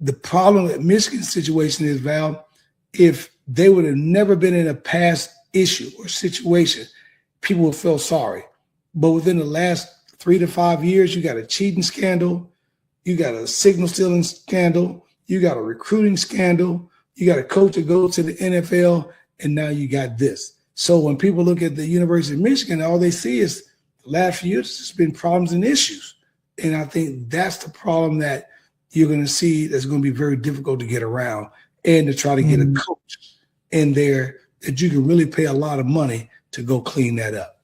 the problem with Michigan's situation is, Val, if they would have never been in a past issue or situation, people would feel sorry. But within the last 3 to 5 years, you got a cheating scandal, you got a signal stealing scandal, you got a recruiting scandal, you got a coach that goes to the NFL, and now you got this. So when people look at the University of Michigan, all they see is the last few years, there's been problems and issues. And I think that's the problem that you're going to see that's going to be very difficult to get around, and to try to get a coach in there that you can really pay a lot of money to go clean that up.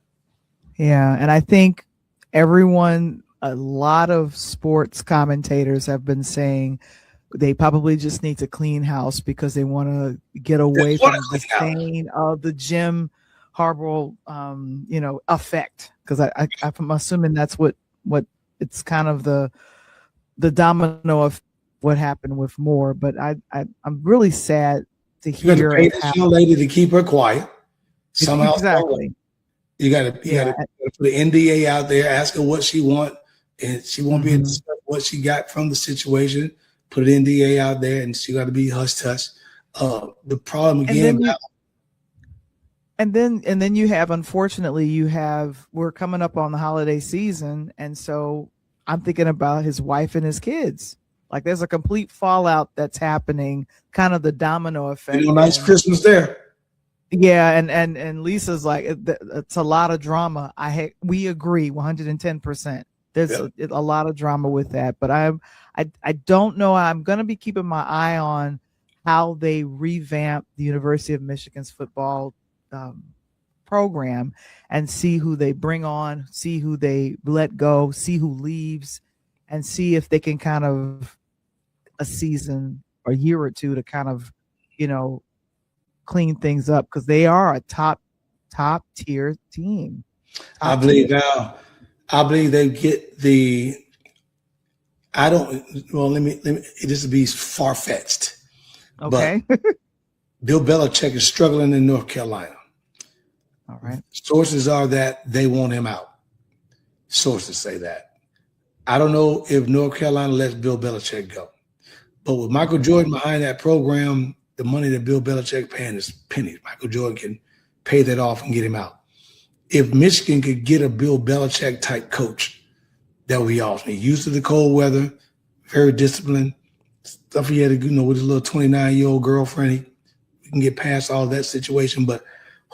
Yeah. And I think a lot of sports commentators have been saying they probably just need to clean house because they want to get away from the stain of the Jim Harbaugh, effect. Because I'm assuming that's what it's kind of the domino of what happened with Moore. But I'm really sad to hear. You got to pay this young lady to keep her quiet somehow. Exactly. You got to put the NDA out there, ask her what she want, and she won't be able to discuss what she got from the situation. Put an NDA out there, and she got to be hush-hush. The problem again. And then you have, unfortunately, we're coming up on the holiday season, and so I'm thinking about his wife and his kids. Like there's a complete fallout that's happening, kind of the domino effect. Nice Christmas there. Yeah, and Lisa's like, it's a lot of drama. We agree 110%. There's a lot of drama with that, but I don't know. I'm going to be keeping my eye on how they revamp the University of Michigan's football program and see who they bring on, see who they let go, see who leaves, and see if they can kind of a season or a year or two to kind of, clean things up, because they are a top tier team. I believe they get the. I don't. Well, let me. This will be far fetched. Okay. But Bill Belichick is struggling in North Carolina. All right. Sources are that they want him out. Sources say that. I don't know if North Carolina lets Bill Belichick go, but with Michael Jordan behind that program, the money that Bill Belichick paying is pennies. Michael Jordan can pay that off and get him out. If Michigan could get a Bill Belichick type coach, that would be awesome. He's used to the cold weather, very disciplined. Stuff he had to do, with his little 29-year-old girlfriend. He can get past all that situation. But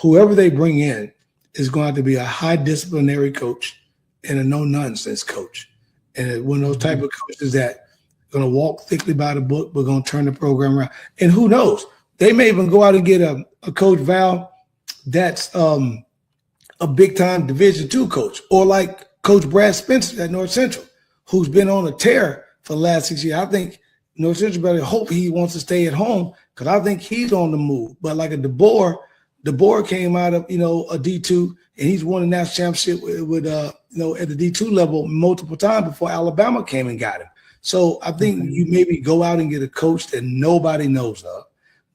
whoever they bring in is going to have to be a high disciplinary coach and a no-nonsense coach. And one of those type of coaches that going to walk thickly by the book, but going to turn the program around. And who knows? They may even go out and get a coach, Val, that's a big-time Division II coach, or like Coach Brad Spencer at North Central, who's been on a tear for the last 6 years. I think North Central better hope he wants to stay at home, because I think he's on the move. But like a DeBoer came out of, a D2, and he's won a national championship with at the D2 level multiple times before Alabama came and got him. So I think you maybe go out and get a coach that nobody knows of,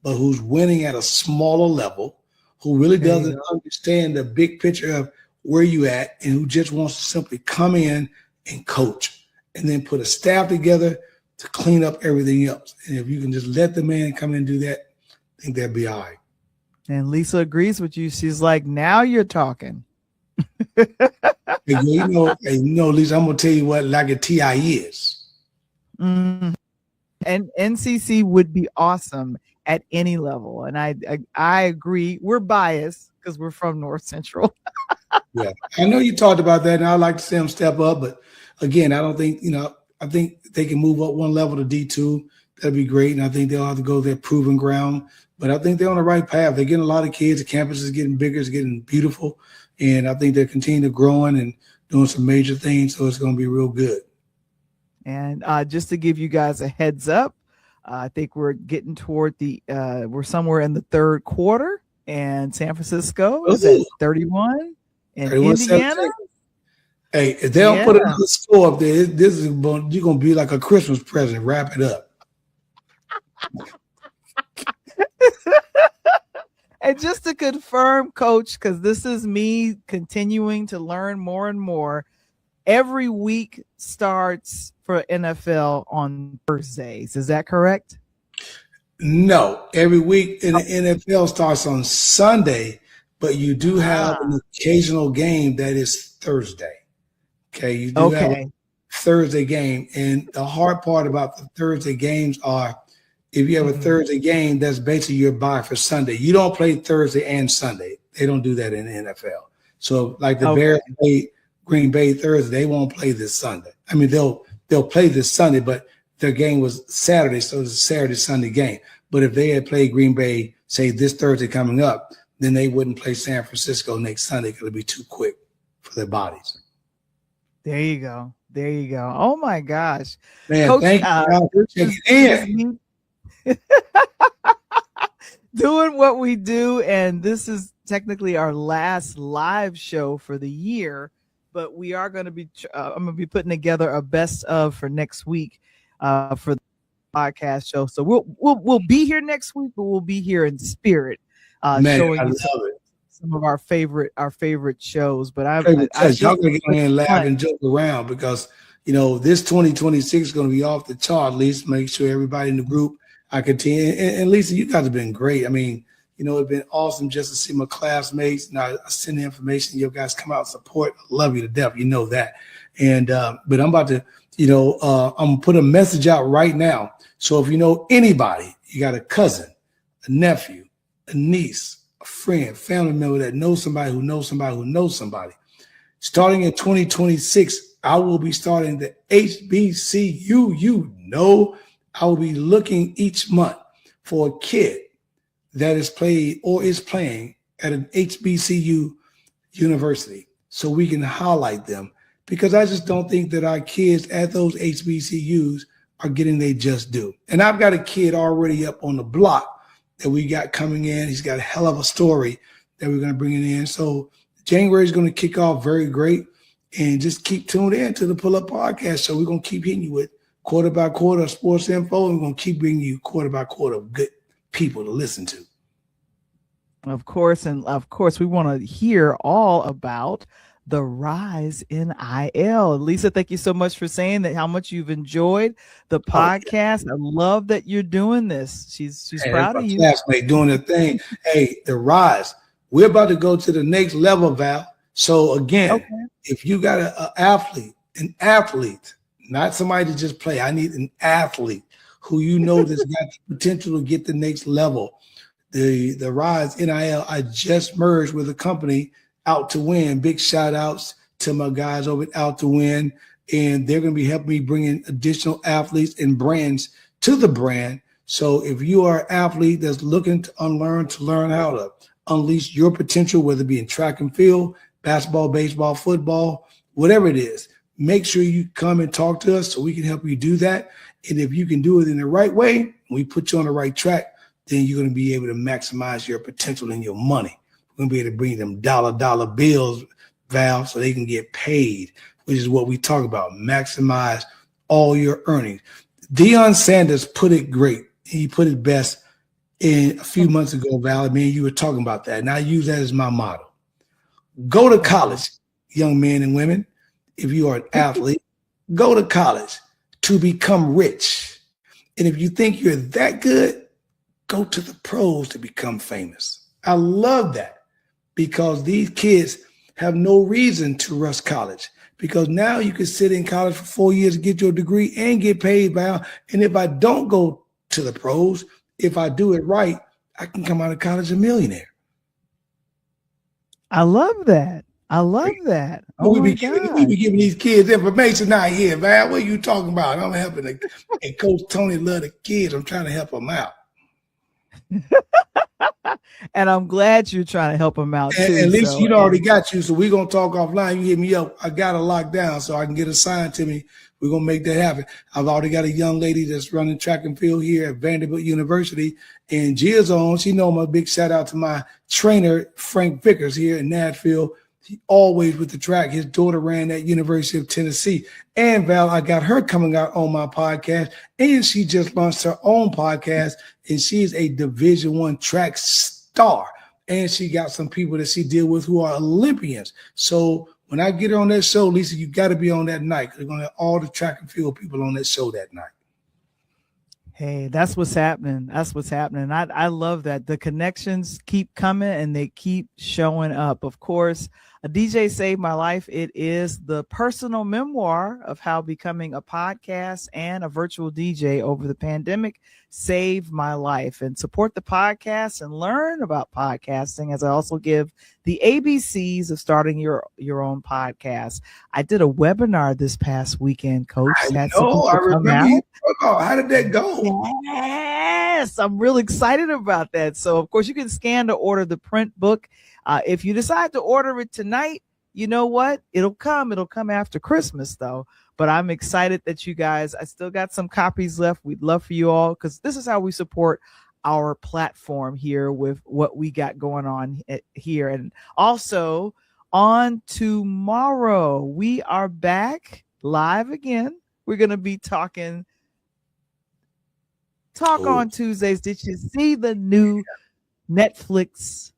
but who's winning at a smaller level, who really doesn't understand the big picture of where you at, and who just wants to simply come in and coach, and then put a staff together to clean up everything else. And if you can just let the man come in and do that, I think that'd be all right. And Lisa agrees with you. She's like, now you're talking. Lisa, I'm going to tell you what like a TI is. And NCC would be awesome at any level. And I agree. We're biased because we're from North Central. Yeah, I know you talked about that, and I'd like to see them step up. But again, I don't think, I think they can move up one level to D2. That'd be great. And I think they'll have to go their proven ground. But I think they're on the right path. They're getting a lot of kids. The campus is getting bigger. It's getting beautiful. And I think they're continuing to growing and doing some major things. So it's going to be real good. And just to give you guys a heads up, I think we're getting toward we're somewhere in the third quarter, and San Francisco is at 31, and Indiana. 17. Hey, if they don't put another score up there, you're going to be like a Christmas present. Wrap it up. And just to confirm, Coach, because this is me continuing to learn more and more, every week starts for NFL on Thursdays. Is that correct? No, every week in the NFL starts on Sunday, but you do have an occasional game that is Thursday. Okay, you do have a Thursday game. And the hard part about the Thursday games are if you have a Thursday game, that's basically your bye for Sunday. You don't play Thursday and Sunday. They don't do that in the NFL. So like the Bears play Green Bay Thursday, they won't play this Sunday. I mean, they'll play this Sunday, but their game was Saturday, so it's a Saturday-Sunday game. But if they had played Green Bay, say this Thursday coming up, then they wouldn't play San Francisco next Sunday because it'd be too quick for their bodies. There you go. There you go. Oh my gosh. Man, Coach, thank you for checking in. Doing what we do, and this is technically our last live show for the year, but we are going to be I'm going to be putting together a best of for next week for the podcast show. So we'll be here next week, but we'll be here in spirit, showing you some of our favorite shows. But y'all gonna get in and laugh and joke around because this 2026 is going to be off the chart. At least make sure everybody in the group. I continue, and Lisa, you guys have been great. I mean, it's been awesome just to see my classmates. And I send the information. You guys come out and support. I love you to death. You know that. And but I'm about to, I'm gonna put a message out right now. So if you know anybody, you got a cousin, a nephew, a niece, a friend, family member that knows somebody who knows somebody who knows somebody. Starting in 2026, I will be starting the HBCU. I will be looking each month for a kid that is played or is playing at an HBCU university so we can highlight them, because I just don't think that our kids at those HBCUs are getting their just due. And I've got a kid already up on the block that we got coming in. He's got a hell of a story that we're going to bring it in. So January is going to kick off very great, and just keep tuned in to the Pull Up Podcast. So we're going to keep hitting you with quarter by quarter sports info, and we're going to keep bringing you quarter by quarter of good people to listen to. Of course, and of course, we want to hear all about the rise in IL. Lisa, thank you so much for saying that, how much you've enjoyed the podcast. I love that you're doing this. She's proud of you. Classmate doing the thing. Hey, the rise. We're about to go to the next level, Val. So again, if you got an athlete, not somebody to just play. I need an athlete who that's got the potential to get the next level. The Rise NIL, I just merged with a company, Out to Win. Big shout outs to my guys over at Out to Win. And they're going to be helping me bring in additional athletes and brands to the brand. So if you are an athlete that's looking to learn how to unleash your potential, whether it be in track and field, basketball, baseball, football, whatever it is, make sure you come and talk to us so we can help you do that. And if you can do it in the right way, we put you on the right track, then you're going to be able to maximize your potential and your money. We're going to be able to bring them dollar bills, Val, so they can get paid, which is what we talk about. Maximize all your earnings. Deion Sanders put it great. He put it best a few months ago, Val. Me and you were talking about that, and I use that as my motto. Go to college, young men and women. If you are an athlete, go to college to become rich. And if you think you're that good, go to the pros to become famous. I love that, because these kids have no reason to rush college, because now you can sit in college for 4 years to get your degree and get paid, Val. And if I don't go to the pros, if I do it right, I can come out of college a millionaire. I love that. We be giving these kids information out here, man. What are you talking about? I'm helping and Coach Tony love the kids. I'm trying to help them out. And I'm glad you're trying to help them out too. At least you already got you, so we're going to talk offline. You hit me up. I got it locked down so I can get assigned to me. We're going to make that happen. I've already got a young lady that's running track and field here at Vanderbilt University. And Gia's on. She know my big shout out to my trainer, Frank Vickers, here in Nashville. He always with the track. His daughter ran at University of Tennessee. And Val, I got her coming out on my podcast. And she just launched her own podcast. And she's a Division I track star and she got some people that she deal with who are Olympians. So when I get her on that show, Lisa, you got to be on that night. They're going to have all the track and field people on that show that night. Hey, that's what's happening. That's what's happening. I love that. The connections keep coming and they keep showing up. Of course, A DJ Saved My Life. It is the personal memoir of how becoming a podcast and a virtual DJ over the pandemic saved my life. And support the podcast and learn about podcasting as I also give the ABCs of starting your own podcast. I did a webinar this past weekend, Coach. I remember. How did that go? Yes, I'm really excited about that. So, of course, you can scan to order the print book. If you decide to order it tonight, you know what? It'll come after Christmas, though. But I'm excited that you guys, I still got some copies left. We'd love for you all, because this is how we support our platform here with what we got going on here. And also on tomorrow, we are back live again. We're going to be Talk on Tuesdays. Did you see the new Netflix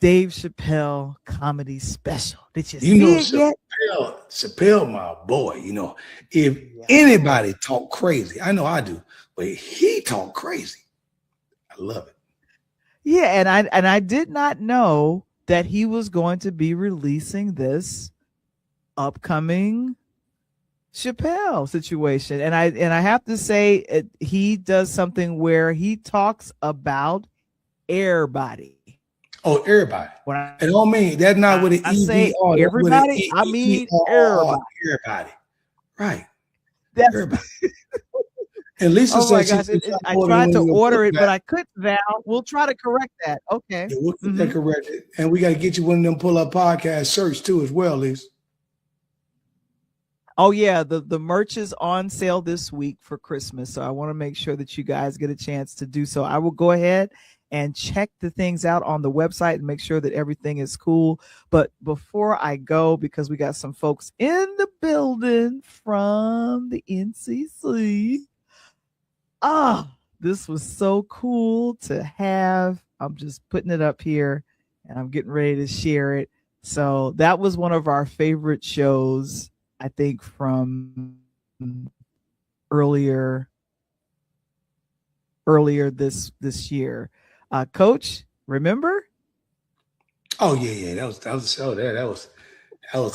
Dave Chappelle comedy special? Did you see it yet? Chappelle, my boy, if anybody talk crazy, I know I do, but he talk crazy. I love it. Yeah, and I did not know that he was going to be releasing this upcoming Chappelle situation. And I have to say, he does something where he talks about everybody. Oh, everybody. I don't mean that's not what it is. I say everybody. I mean everybody. Everybody. Right. That's everybody. And Lisa oh my gosh, I tried to order it, but I couldn't, Val. We'll try to correct that. Okay. Yeah, we'll get that corrected. And we got to get you one of them pull-up podcast shirts too as well, Lisa. Oh yeah, the merch is on sale this week for Christmas. So I want to make sure that you guys get a chance to do so. I will go ahead and check the things out on the website and make sure that everything is cool. But before I go, because we got some folks in the building from the NCC. This was so cool to have. I'm just putting it up here and I'm getting ready to share it. So that was one of our favorite shows, I think, from earlier this year. Coach, remember? Oh yeah. That was a show there. That was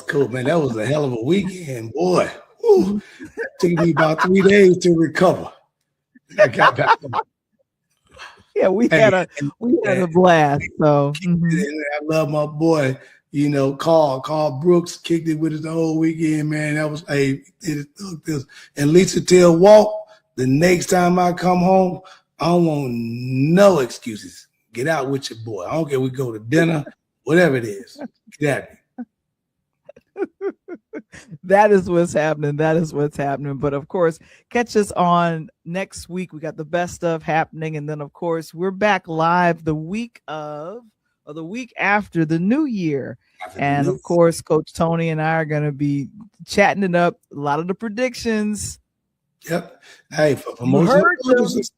cool, man. That was a hell of a weekend, boy. Ooh, it took me about 3 days to recover. I got back. Yeah, we had a blast. So I love my boy. Carl Brooks kicked it with us the whole weekend, man. That was this. And Lisa tell Walt, the next time I come home, I don't want no excuses. Get out with your boy. I don't care. We go to dinner, whatever it is. Get at me. That is what's happening. But of course, catch us on next week. We got the best of happening. And then, of course, we're back live the week after the new year. And of course, Coach Tony and I are going to be chatting it up. A lot of the predictions. Yep. Hey, for promotional purposes.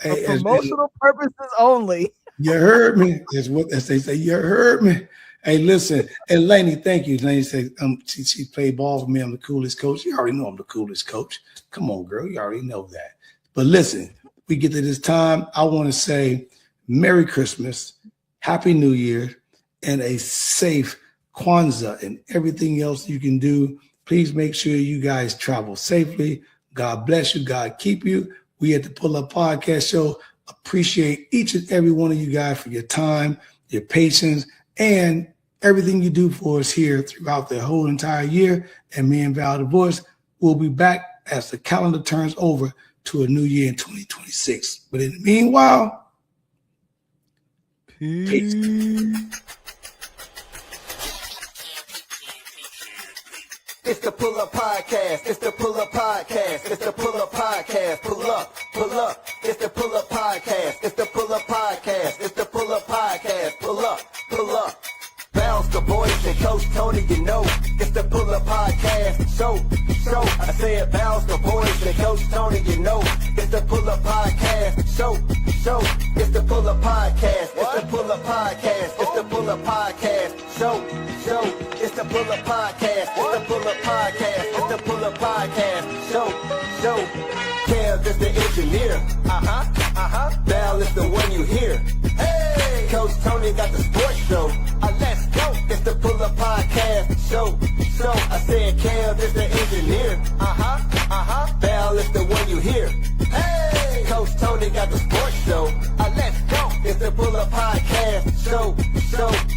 Promotional purposes only. You heard me. That's what they say. You heard me. Hey, listen. And Lainey, thank you. Lainey said she played ball for me. I'm the coolest coach. You already know I'm the coolest coach. Come on, girl. You already know that. But listen, we get to this time. I want to say Merry Christmas, Happy New Year, and a safe Kwanzaa and everything else you can do. Please make sure you guys travel safely. God bless you. God keep you. We at the Pull Up Podcast Show appreciate each and every one of you guys for your time, your patience, and everything you do for us here throughout the whole entire year. And me and Val DeVoice will be back as the calendar turns over to a new year in 2026. But in the meanwhile, peace. It's the Pull Up Podcast. It's the Pull Up Podcast. It's the Pull Up Podcast. Pull up, pull up. It's the Pull Up Podcast. It's the Pull Up Podcast. It's the Pull Up Podcast. Pull up, pull up. Bounce the boys and Coach Tony, it's the Pull Up Podcast. Show. I said bounce the boys and Coach Tony, it's the Pull Up Podcast. Show. It's the Pull Up Podcast. It's the Pull Up Pull-Up Podcast Show. It's the Pull-Up Podcast. It's the Pull-Up Podcast. It's the Pull-Up Podcast Show. Kev is the engineer. Val is the one you hear. Hey, Coach Tony got the sports show. Let's go. It's the Pull-Up Podcast Show. I said Kev is the engineer. Val is the one you hear. Hey, Coach Tony got the sports show. Let's go. It's the Pull-Up Podcast Show.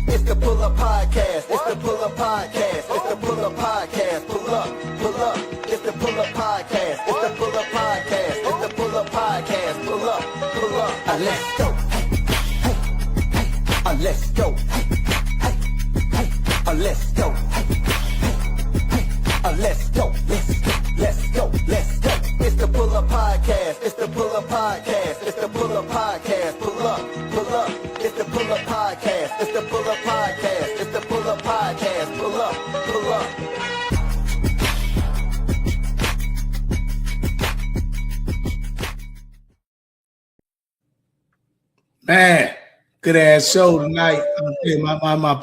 It's the Pull-Up Podcast. It's the Pull-Up Podcast. It's the Pull-Up Podcast. Pull up. It's the Pull-Up Podcast. It's the Pull-Up Podcast. It's the Pull-Up Podcast. Pull up. Let's go. Let's go. Let's go. Let's go. Let's go. It's the Pull-Up Podcast. It's the Pull-Up Podcast. It's the Pull-Up Podcast. Pull up. It's the Pull-Up Podcast. It's the Pull-Up Podcast. It's the Pull-Up Podcast. Pull up. Man, good ass show tonight. My